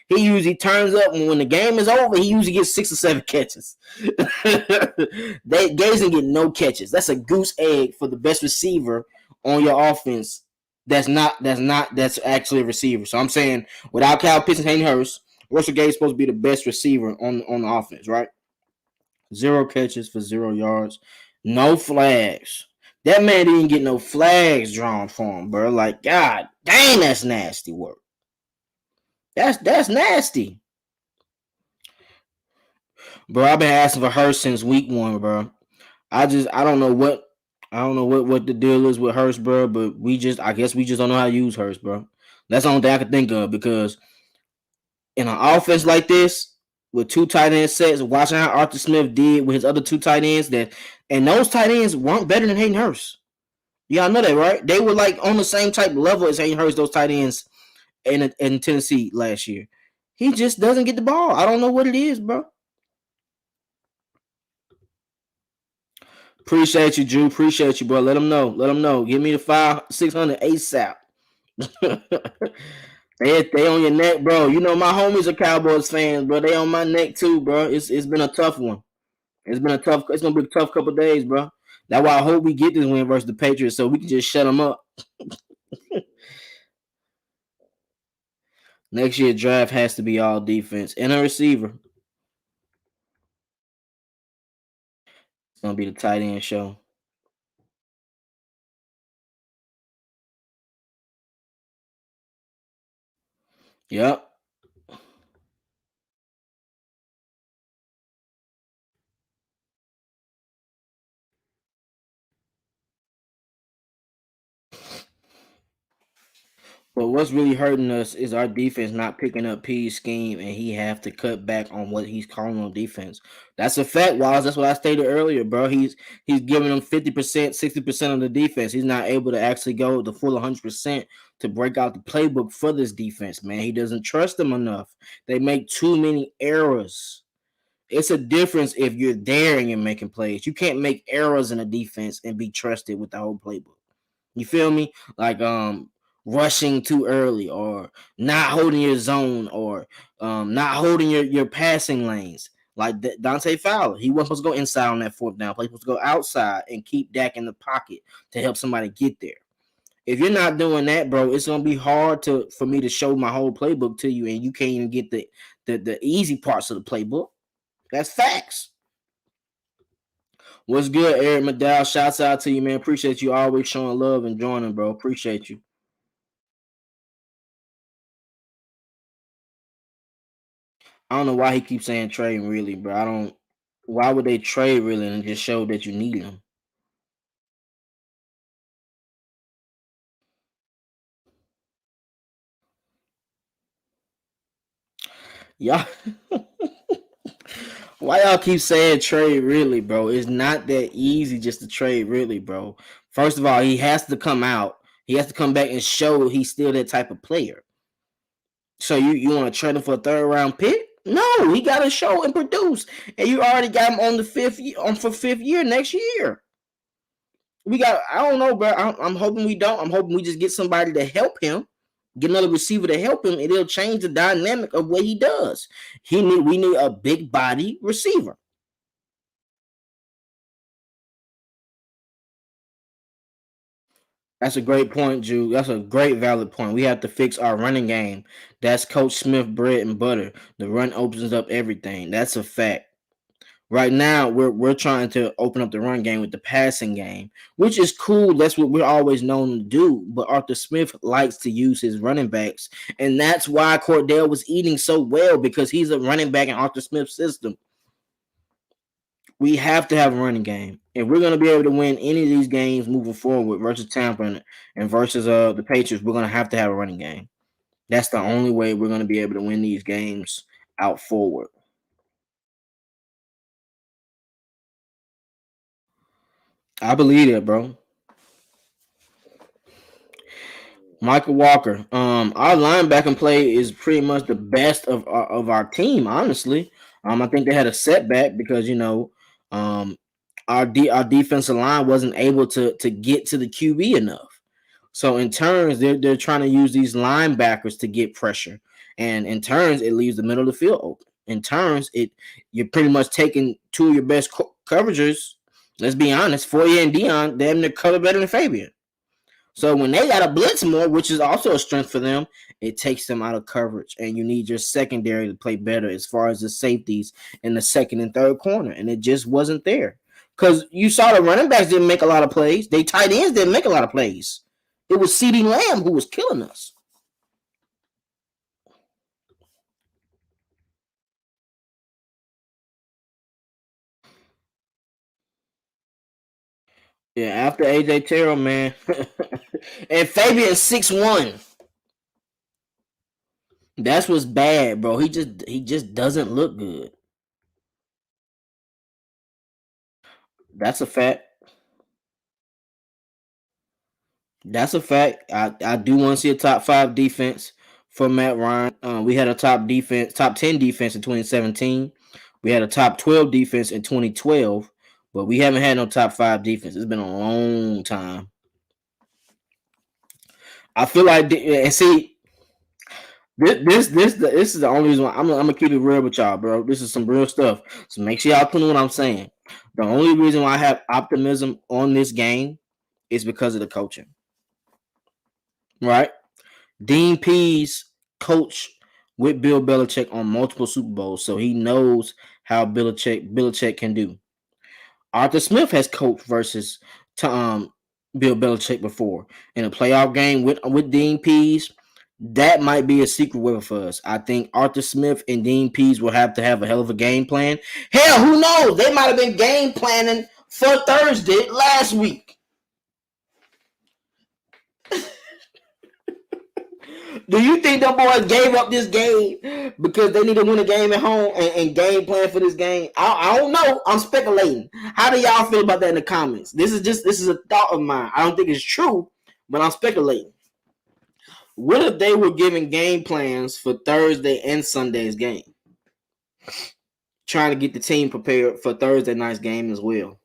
He usually turns up when the game is over. He usually gets 6 or 7 catches. Gage didn't get no catches. That's a goose egg for the best receiver on your offense. That's actually a receiver. So I'm saying without Kyle Pitts and Hayden Hurst, Russell Gage is supposed to be the best receiver on the offense, right? 0 catches for 0 yards, no flags. That man didn't get no flags drawn for him, bro. Like, God dang, that's nasty work. That's nasty. Bro, I've been asking for Hurst since week 1, bro. I don't know what the deal is with Hurst, bro, but I guess we just don't know how to use Hurst, bro. That's the only thing I can think of because in an offense like this, with 2 tight end sets, watching how Arthur Smith did with his other 2 tight ends, and those tight ends weren't better than Hayden Hurst. Y'all know that, right? They were like on the same type level as Hayden Hurst, those tight ends in Tennessee last year. He just doesn't get the ball. I don't know what it is, bro. Appreciate you, Drew. Appreciate you, bro. Let them know. Let them know. Give me the 500-600 ASAP. They on your neck, bro. You know my homies are Cowboys fans, bro. They on my neck too, bro. It's been a tough one. It's gonna be a tough couple days, bro. That's why I hope we get this win versus the Patriots so we can just shut them up. Next year draft has to be all defense and a receiver. It's gonna be the tight end show. Yep. But what's really hurting us is our defense not picking up P's scheme, and he have to cut back on what he's calling on defense. That's a fact, Waz. That's what I stated earlier, bro. He's giving them 50%, 60% of the defense. He's not able to actually go the full 100% to break out the playbook for this defense, man. He doesn't trust them enough. They make too many errors. It's a difference if you're there and you're making plays. You can't make errors in a defense and be trusted with the whole playbook. You feel me? Like rushing too early or not holding your zone or not holding your passing lanes. Like Dante Fowler, he wasn't supposed to go inside on that fourth down play. He was supposed to go outside and keep Dak in the pocket to help somebody get there. If you're not doing that, bro, it's gonna be hard for me to show my whole playbook to you, and you can't even get the easy parts of the playbook. That's facts. What's good, Eric McDowell? Shouts out to you, man. Appreciate you always showing love and joining, bro. Appreciate you. I don't know why he keeps saying trade really, bro. I don't. Why would they trade really and just show that you need him? Y'all, why y'all keep saying trade really, bro? It's not that easy just to trade really, bro. First of all, he has to come out. He has to come back and show he's still that type of player. So you want to trade him for a third round pick? No, he got to show and produce, and you already got him on the fifth year next year. We got. I don't know, bro. I'm hoping we don't. I'm hoping we just get somebody to help him, get another receiver to help him, and it'll change the dynamic of what he does. We need a big body receiver. That's a great point, Drew. That's a great valid point. We have to fix our running game. That's Coach Smith bread and butter. The run opens up everything. That's a fact. Right now, we're trying to open up the run game with the passing game, which is cool. That's what we're always known to do. But Arthur Smith likes to use his running backs, and that's why Cordell was eating so well, because he's a running back in Arthur Smith's system. We have to have a running game, and we're going to be able to win any of these games moving forward versus Tampa and versus the Patriots. We're going to have a running game. That's the only way we're going to be able to win these games out forward. I believe that, bro. Michael Walker. Our linebacker play is pretty much the best of our team, honestly. I think they had a setback because um, our defensive line wasn't able to get to the QB enough. So in turns, they're trying to use these linebackers to get pressure, and in turns, it leaves the middle of the field open. In turns, you're pretty much taking two of your best coverages. Let's be honest, Foyer and Dion, they're cover better than Fabian. So when they got to blitz more, which is also a strength for them, it takes them out of coverage, and you need your secondary to play better as far as the safeties in the second and third corner, and it just wasn't there. Because you saw the running backs didn't make a lot of plays. They tight ends didn't make a lot of plays. It was CeeDee Lamb who was killing us. Yeah, after AJ Terrell, man. And Fabian 6'1". That's what's bad, bro. He just doesn't look good. That's a fact. That's a fact. I do want to see a top 5 defense for Matt Ryan. We had a top 10 defense in 2017. We had a top 12 defense in 2012, but we haven't had no top 5 defense. It's been a long time. I feel like, and see, this is the only reason why I'm gonna keep it real with y'all, bro. This is some real stuff. So make sure y'all put in what I'm saying. The only reason why I have optimism on this game is because of the coaching, right? Dean Pease coached with Bill Belichick on multiple Super Bowls, so he knows how Belichick can do. Arthur Smith has coached versus Bill Belichick before in a playoff game with Dean Pease. That might be a secret weapon for us. I think Arthur Smith and Dean Pease will have to have a hell of a game plan. Hell, who knows? They might have been game planning for Thursday last week. Do you think the boys gave up this game because they need to win a game at home and game plan for this game? I don't know. I'm speculating. How do y'all feel about that in the comments? This is a thought of mine. I don't think it's true, but I'm speculating. What if they were giving game plans for Thursday and Sunday's game? Trying to get the team prepared for Thursday night's game as well.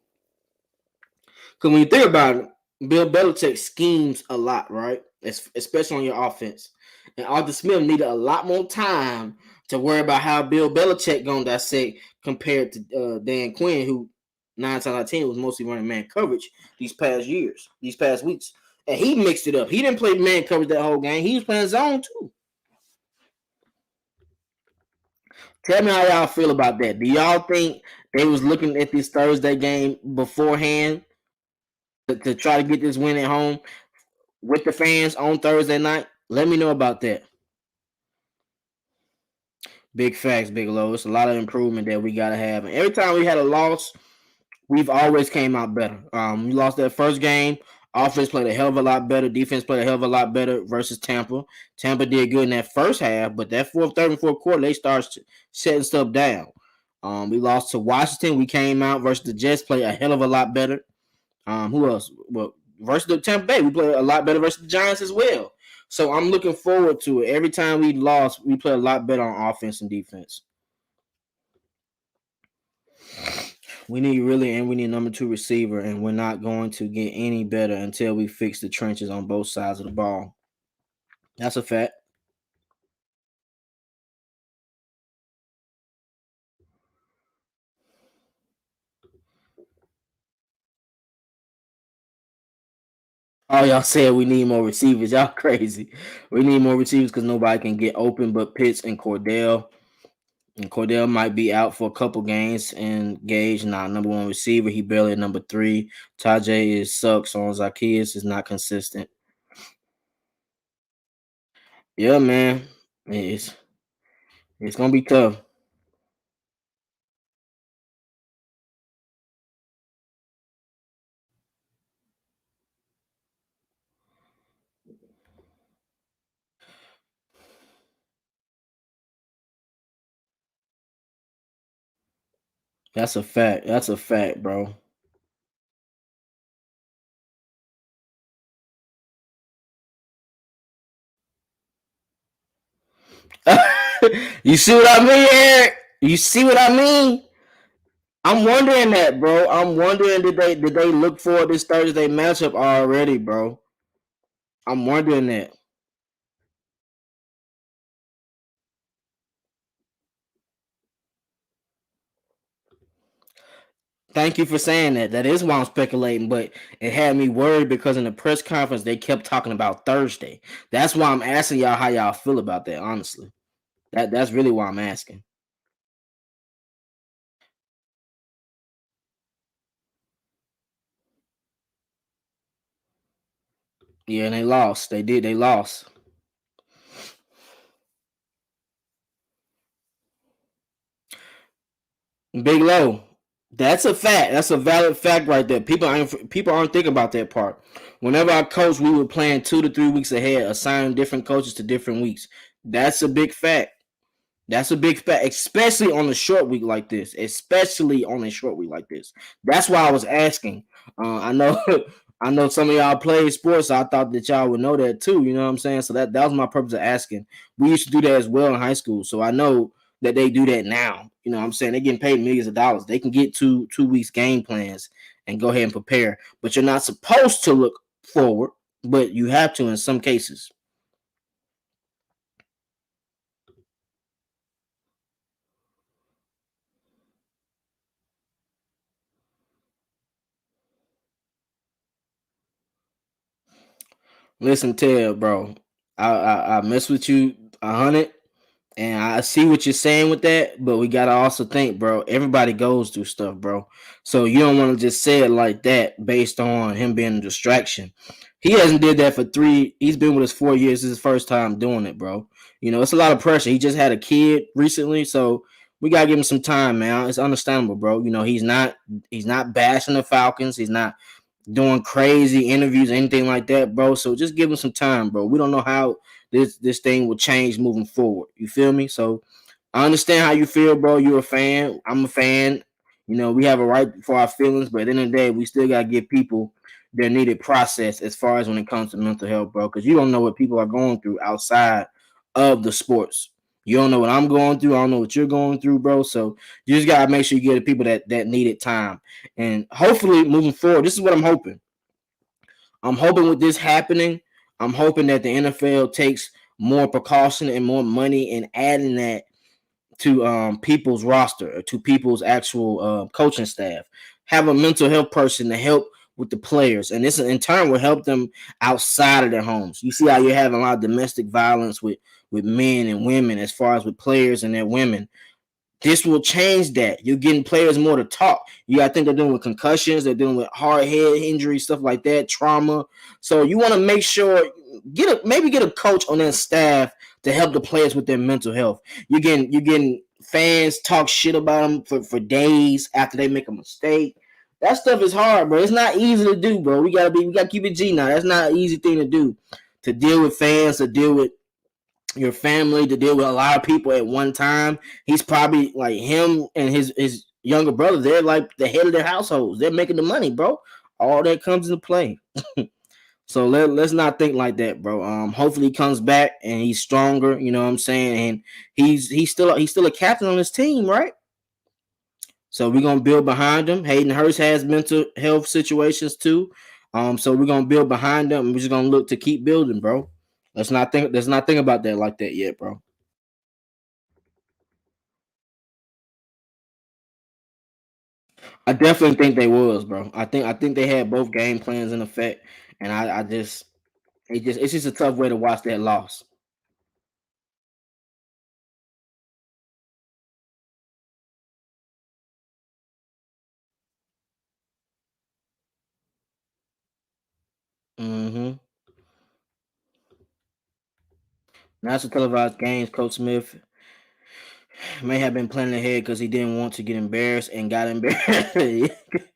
Because when you think about it, Bill Belichick schemes a lot, right? Especially on your offense. And Arthur Smith needed a lot more time to worry about how Bill Belichick going to dissect compared to Dan Quinn, who 9 times out of 10 was mostly running man coverage these past weeks. And he mixed it up. He didn't play man coverage that whole game. He was playing zone too. Tell me how y'all feel about that. Do y'all think they was looking at this Thursday game beforehand to try to get this win at home with the fans on Thursday night? Let me know about that. Big facts, Big Low. It's a lot of improvement that we gotta have. And every time we had a loss, we've always came out better. We lost that first game. Offense played a hell of a lot better. Defense played a hell of a lot better versus Tampa. Tampa did good in that first half, but that third and fourth quarter, they started setting stuff down. We lost to Washington. We came out versus the Jets, played a hell of a lot better. Who else? Well, versus the Tampa Bay, we played a lot better versus the Giants as well. So I'm looking forward to it. Every time we lost, we play a lot better on offense and defense. We need a number 2 receiver, and we're not going to get any better until we fix the trenches on both sides of the ball. That's a fact. Oh, y'all said we need more receivers. Y'all crazy. We need more receivers because nobody can get open but Pitts and Cordell. And Cordell might be out for a couple games. And Gage, not number 1 receiver. He barely at number 3. Tajay sucks on Zacchaeus is not consistent. Yeah, man. It's gonna be tough. That's a fact. That's a fact, bro. You see what I mean, Eric? You see what I mean? I'm wondering that, bro. I'm wondering did they look for this Thursday matchup already, bro? I'm wondering that. Thank you for saying that. That is why I'm speculating, but it had me worried because in the press conference they kept talking about Thursday. That's why I'm asking y'all how y'all feel about that. Honestly, that's really why I'm asking. Yeah, and they lost. They did. They lost. Big Low. That's a fact. That's a valid fact right there. People aren't thinking about that part. Whenever I coach, we were playing 2 to 3 weeks ahead, assigning different coaches to different weeks. That's a big fact. That's a big fact, especially on a short week like this. Especially on a short week like this. That's why I was asking. I know, I know some of y'all play sports. So I thought that y'all would know that too. You know what I'm saying? So that was my purpose of asking. We used to do that as well in high school, so I know that they do that now. You know what I'm saying? They're getting paid millions of dollars. They can get 2 weeks game plans and go ahead and prepare. But you're not supposed to look forward, but you have to in some cases. Listen, Ted, bro. I mess with you 100, and I see what you're saying with that, but we gotta also think, bro. Everybody goes through stuff, bro. So you don't want to just say it like that based on him being a distraction. He hasn't did that for 3. He's been with us 4 years. This is his first time doing it, bro. You know, it's a lot of pressure. He just had a kid recently, so we gotta give him some time, man. It's understandable, bro. You know, he's not bashing the Falcons. He's not doing crazy interviews, anything like that, bro. So just give him some time, bro. We don't know how this thing will change moving forward. You feel me? So I understand how you feel, bro. You're a fan. I'm a fan. You know, we have a right for our feelings, but at the end of the day, we still gotta give people their needed process as far as when it comes to mental health, bro. Because you don't know what people are going through outside of the sports. You don't know what I'm going through. I don't know what you're going through, bro. So you just gotta make sure you get the people that needed time. And hopefully, moving forward, this is what I'm hoping. I'm hoping with this happening, I'm hoping that the NFL takes more precaution and more money and adding that to people's roster or to people's actual coaching staff. Have a mental health person to help with the players, and this in turn will help them outside of their homes. You see how you're having a lot of domestic violence with men and women, as far as with players and their women. This will change that. You're getting players more to talk. You got to think they're dealing with concussions, they're dealing with hard head injuries, stuff like that, trauma. So you want to make sure maybe get a coach on that staff to help the players with their mental health. You're getting fans talk shit about them for days after they make a mistake. That stuff is hard, bro. It's not easy to do, bro. We gotta keep it G now. That's not an easy thing to do. To deal with fans, to deal with your family, to deal with a lot of people at one time. He's probably like him and his younger brother. They're like the head of their households. They're making the money, bro. All that comes into play. So let's not think like that, bro. Hopefully he comes back and he's stronger. You know what I'm saying? And he's still a captain on his team, right? So we're gonna build behind him. Hayden Hurst has mental health situations too. So we're gonna build behind them. We're just gonna look to keep building, bro. Let's not think about that like that yet, bro. I definitely think they was, bro. I think they had both game plans in effect, and I just it's just a tough way to watch that loss. Mm-hmm. National televised games. Coach Smith may have been planning ahead because he didn't want to get embarrassed and got embarrassed. He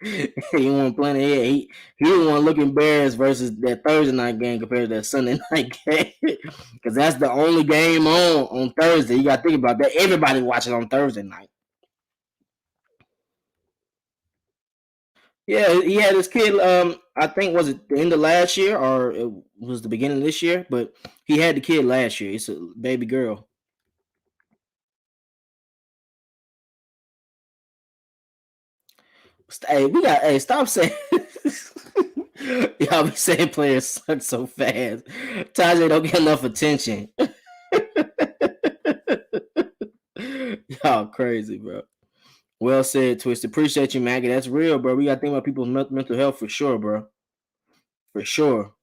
didn't want to plan ahead. He didn't want to look embarrassed versus that Thursday night game compared to that Sunday night game because that's the only game on Thursday. You got to think about that. Everybody watching on Thursday night. Yeah, he had his kid. I think was it the end of last year or it was the beginning of this year, but he had the kid last year. It's a baby girl. Hey, we got. Hey, stop saying. Y'all be saying players suck so fast. Tajay don't get enough attention. Y'all crazy, bro. Well said, Twist. Appreciate you, Maggie. That's real, bro. We got to think about people's mental health for sure, bro. For sure.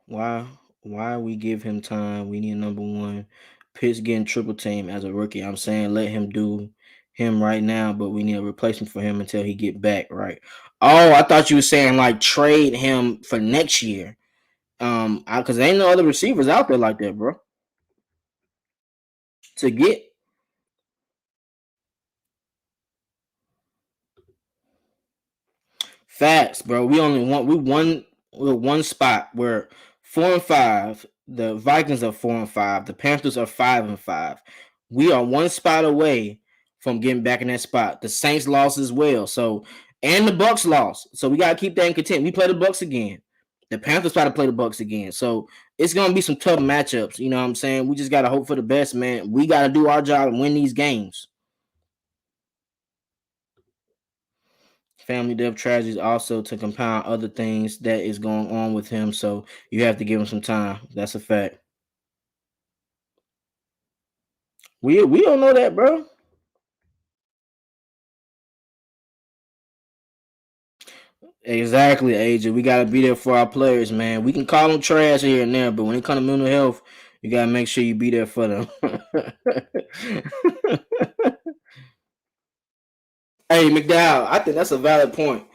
Why? Why we give him time? We need number one. Pitts getting triple team as a rookie. I'm saying let him do him right now, but we need a replacement for him until he get back right. Oh, I thought you were saying like trade him for next year. Because there ain't no other receivers out there like that, bro. To get facts, bro. We're one spot where 4-5. The Vikings are 4-5. The Panthers are 5-5. We are one spot away from getting back in that spot. The Saints lost as well. So and the Bucks lost. So we gotta keep that in content. We play the Bucks again. The Panthers try to play the Bucks again. So it's gonna be some tough matchups. You know what I'm saying? We just gotta hope for the best, man. We gotta do our job and win these games. Family death tragedies also to compound other things that is going on with him. So you have to give him some time. That's a fact. We don't know that, bro. Exactly, AJ. We gotta be there for our players, man. We can call them trash here and there, but when it comes to mental health, you gotta make sure you be there for them. Hey, McDowell, I think that's a valid point.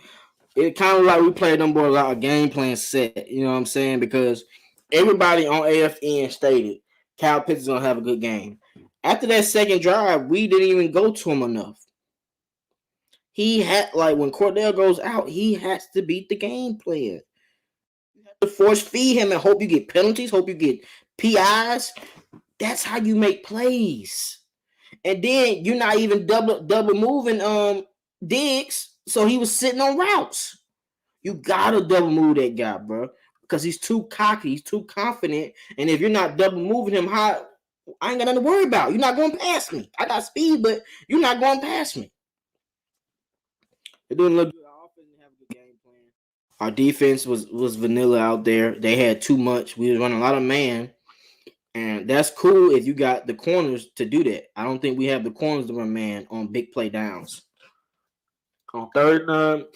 It kind of like we played them boys out a game plan set. You know what I'm saying? Because everybody on AFN stated Kyle Pitts is gonna have a good game. After that second drive, we didn't even go to him enough. He had like when Cordell goes out, he has to beat the game plan. You have to force feed him and hope you get penalties, hope you get PIs. That's how you make plays. And then you're not even double moving Diggs, so he was sitting on routes. You gotta double move that guy, bro, because he's too cocky, he's too confident. And if you're not double moving him high, I ain't got nothing to worry about. You're not going past me. I got speed, but you're not going past me. It didn't look good. Our offense didn't have a good game plan. Our defense was vanilla out there. They had too much. We was running a lot of man, and that's cool if you got the corners to do that. I don't think we have the corners to run man on big play downs. On third and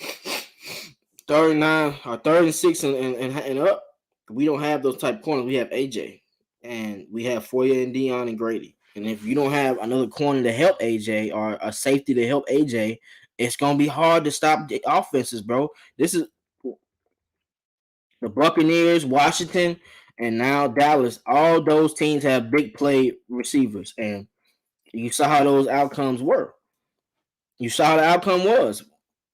nine, or third and six, and up, we don't have those type of corners. We have AJ, and we have Foyer and Dion and Grady. And if you don't have another corner to help AJ or a safety to help AJ, it's gonna be hard to stop the offenses, bro. This is the Buccaneers, Washington, and now Dallas. All those teams have big play receivers, and you saw how those outcomes were. You saw how the outcome was.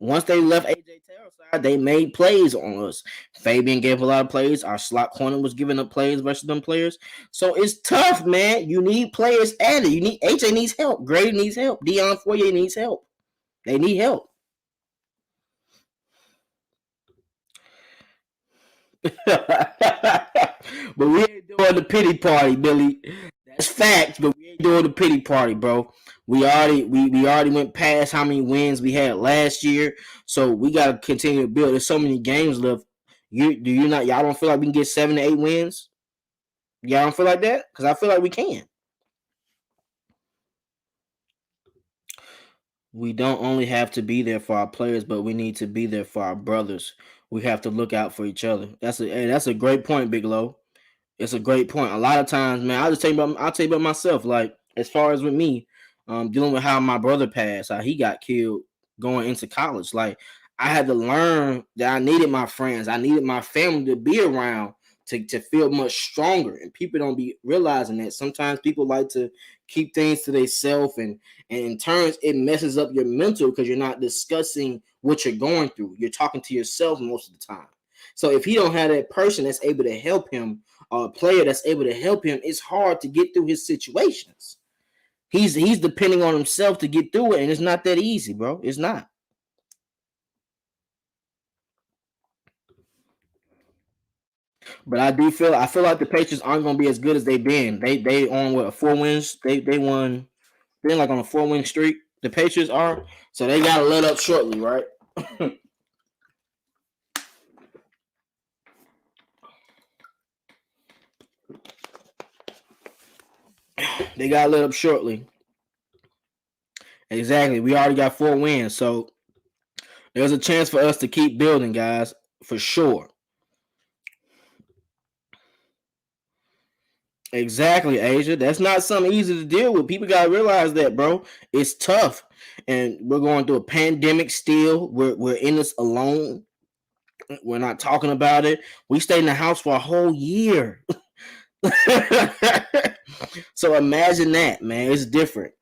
Once they left AJ Terrell's side, they made plays on us. Fabian gave a lot of plays. Our slot corner was giving up plays versus them players. So it's tough, man. You need players added. You need AJ needs help. Grady needs help. Dion Foyer needs help. They need help. But we ain't doing the pity party, Billy. That's facts, but we ain't doing the pity party, bro. We already went past how many wins we had last year, so we gotta continue to build. There's so many games left. Y'all don't feel like we can get 7 to 8 wins? Y'all don't feel like that? Because I feel like we can. We don't only have to be there for our players, but we need to be there for our brothers. We have to look out for each other. That's a great point, Big Low. It's a great point. A lot of times, man, I'll tell you about myself. Like as far as with me, dealing with how my brother passed, how he got killed going into college. Like I had to learn that I needed my friends, I needed my family to be around to feel much stronger. And people don't be realizing that sometimes people like to keep things to themselves, and in turns it messes up your mental because you're not discussing what you're going through. You're talking to yourself most of the time. So if he don't have that person that's able to help him, or a player that's able to help him, it's hard to get through his situations. He's depending on himself to get through it, and it's not that easy, bro. It's not. But I feel like the Patriots aren't gonna be as good as they've been. They on what 4 wins? They won. They're like on a 4 win streak. The Patriots are, so they gotta let up shortly, right? They gotta let up shortly. Exactly. We already got 4 wins, so there's a chance for us to keep building, guys, for sure. Exactly, Asia. That's not something easy to deal with. People gotta realize that, bro. It's tough, and we're going through a pandemic still. We're in this alone. We're not talking about it. We stayed in the house for a whole year. So imagine that, man. It's different.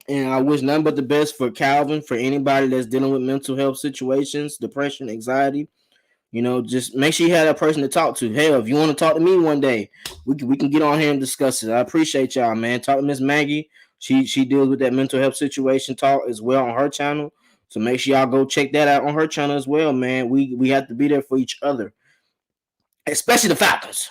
And I wish nothing but the best for Calvin, for anybody that's dealing with mental health situations, depression, anxiety. Just make sure you have that person to talk to. Hell, if you want to talk to me one day, we can get on here and discuss it. I appreciate y'all, man. Talk to Miss Maggie. She deals with that mental health situation talk as well on her channel. So make sure y'all go check that out on her channel as well, man. We have to be there for each other, especially the Falcons.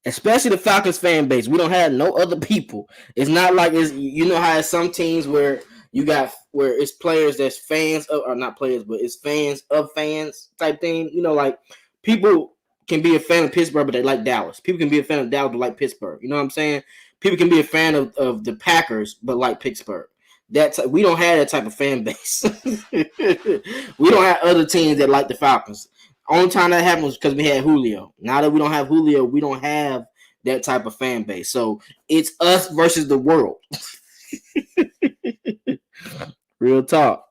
Especially the Falcons fan base. We don't have no other people. It's not like it's how it's some teams where you got where it's players that's fans of, or not players, but it's fans of fans type thing. Like people can be a fan of Pittsburgh, but they like Dallas. People can be a fan of Dallas, but like Pittsburgh. You know what I'm saying? People can be a fan of the Packers, but like Pittsburgh. We don't have that type of fan base. We don't have other teams that like the Falcons. Only time that happened was because we had Julio. Now that we don't have Julio, we don't have that type of fan base. So it's us versus the world. Real talk.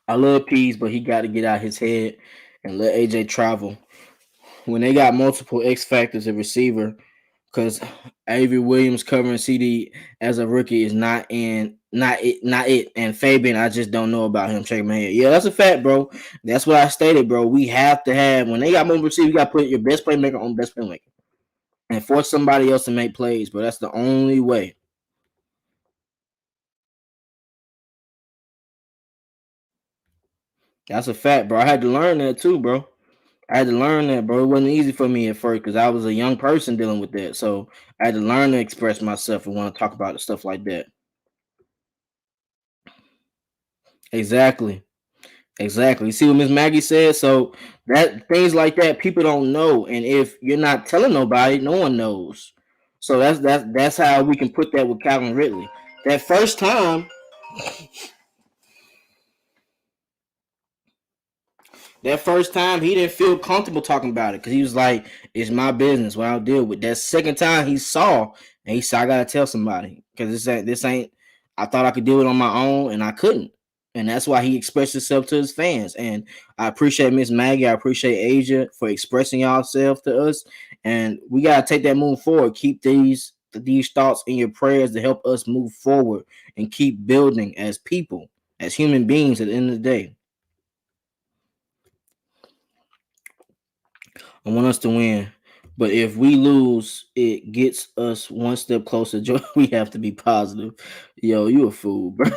I love Pease, but he got to get out his head and let AJ travel. When they got multiple X factors at receiver, because Avery Williams covering CD as a rookie is not it. And Fabian, I just don't know about him. Shaking my head. Yeah, that's a fact, bro. That's what I stated, bro. We have to have when they got multiple receivers, you got to put your best playmaker on best playmaker and force somebody else to make plays, bro. That's the only way. That's a fact, bro. I had to learn that too, bro. I had to learn that, bro. It wasn't easy for me at first because I was a young person dealing with that. So I had to learn to express myself and want to talk about stuff like that. Exactly. Exactly. You see what Miss Maggie said? So that things like that, people don't know. And if you're not telling nobody, no one knows. So that's how we can put that with Calvin Ridley. That first time, he didn't feel comfortable talking about it because he was like, "It's my business. What I'll deal with." That second time he saw, and he said, "I gotta tell somebody because this ain't. I thought I could do it on my own, and I couldn't." And that's why he expressed himself to his fans. And I appreciate Miss Maggie. I appreciate Asia for expressing yourself to us. And we gotta take that move forward. Keep these thoughts in your prayers to help us move forward and keep building as people, as human beings. At the end of the day, I want us to win. But if we lose, it gets us one step closer. Joy, we have to be positive. Yo, you a fool, bro.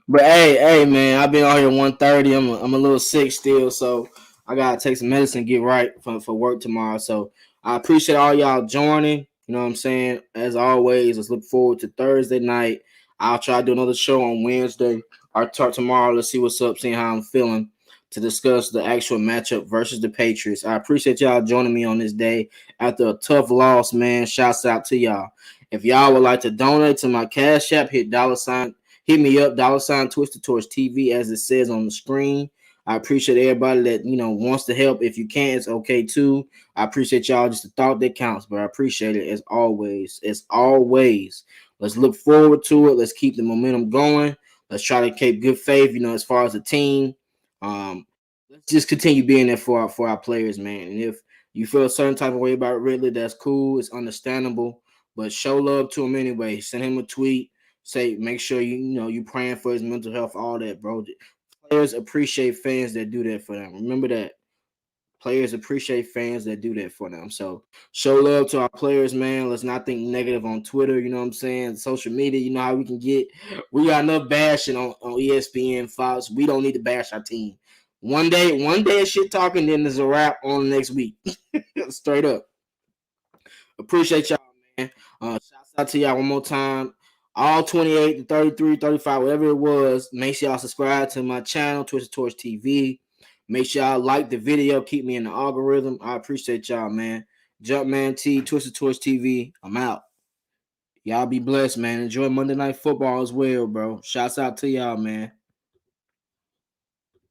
But hey, man, I've been out here 1:30. I'm a little sick still, so I gotta take some medicine, get right for work tomorrow. So I appreciate all y'all joining. You know what I'm saying? As always, let's look forward to Thursday night. I'll try to do another show on Wednesday. I'll talk tomorrow. Let's see what's up, seeing how I'm feeling to discuss the actual matchup versus the Patriots. I appreciate y'all joining me on this day after a tough loss, man. Shouts out to y'all. If y'all would like to donate to my Cash App, hit me up, $Twisted Torch TV, as it says on the screen. I appreciate everybody that wants to help. If you can, it's okay too. I appreciate y'all. Just the thought that counts, but I appreciate it as always. As always, let's look forward to it. Let's keep the momentum going. Let's try to keep good faith. As far as the team, let's just continue being there for our players, man. And if you feel a certain type of way about Ridley, that's cool. It's understandable, but show love to him anyway. Send him a tweet. Say, make sure you praying for his mental health, all that, bro. Players appreciate fans that do that for them. Remember that. Players appreciate fans that do that for them. So show love to our players, man. Let's not think negative on Twitter. You know what I'm saying? Social media, you know how we can get. We got enough bashing on ESPN, Fox. We don't need to bash our team. One day of shit talking, then there's a wrap on the next week. Straight up. Appreciate y'all, man. Shouts out to y'all one more time. All 28 to 33, 35, whatever it was. Make sure y'all subscribe to my channel, Twisted Torch TV. Make sure y'all like the video. Keep me in the algorithm. I appreciate y'all, man. Jumpman T, Twisted Torch TV. I'm out. Y'all be blessed, man. Enjoy Monday Night Football as well, bro. Shouts out to y'all, man.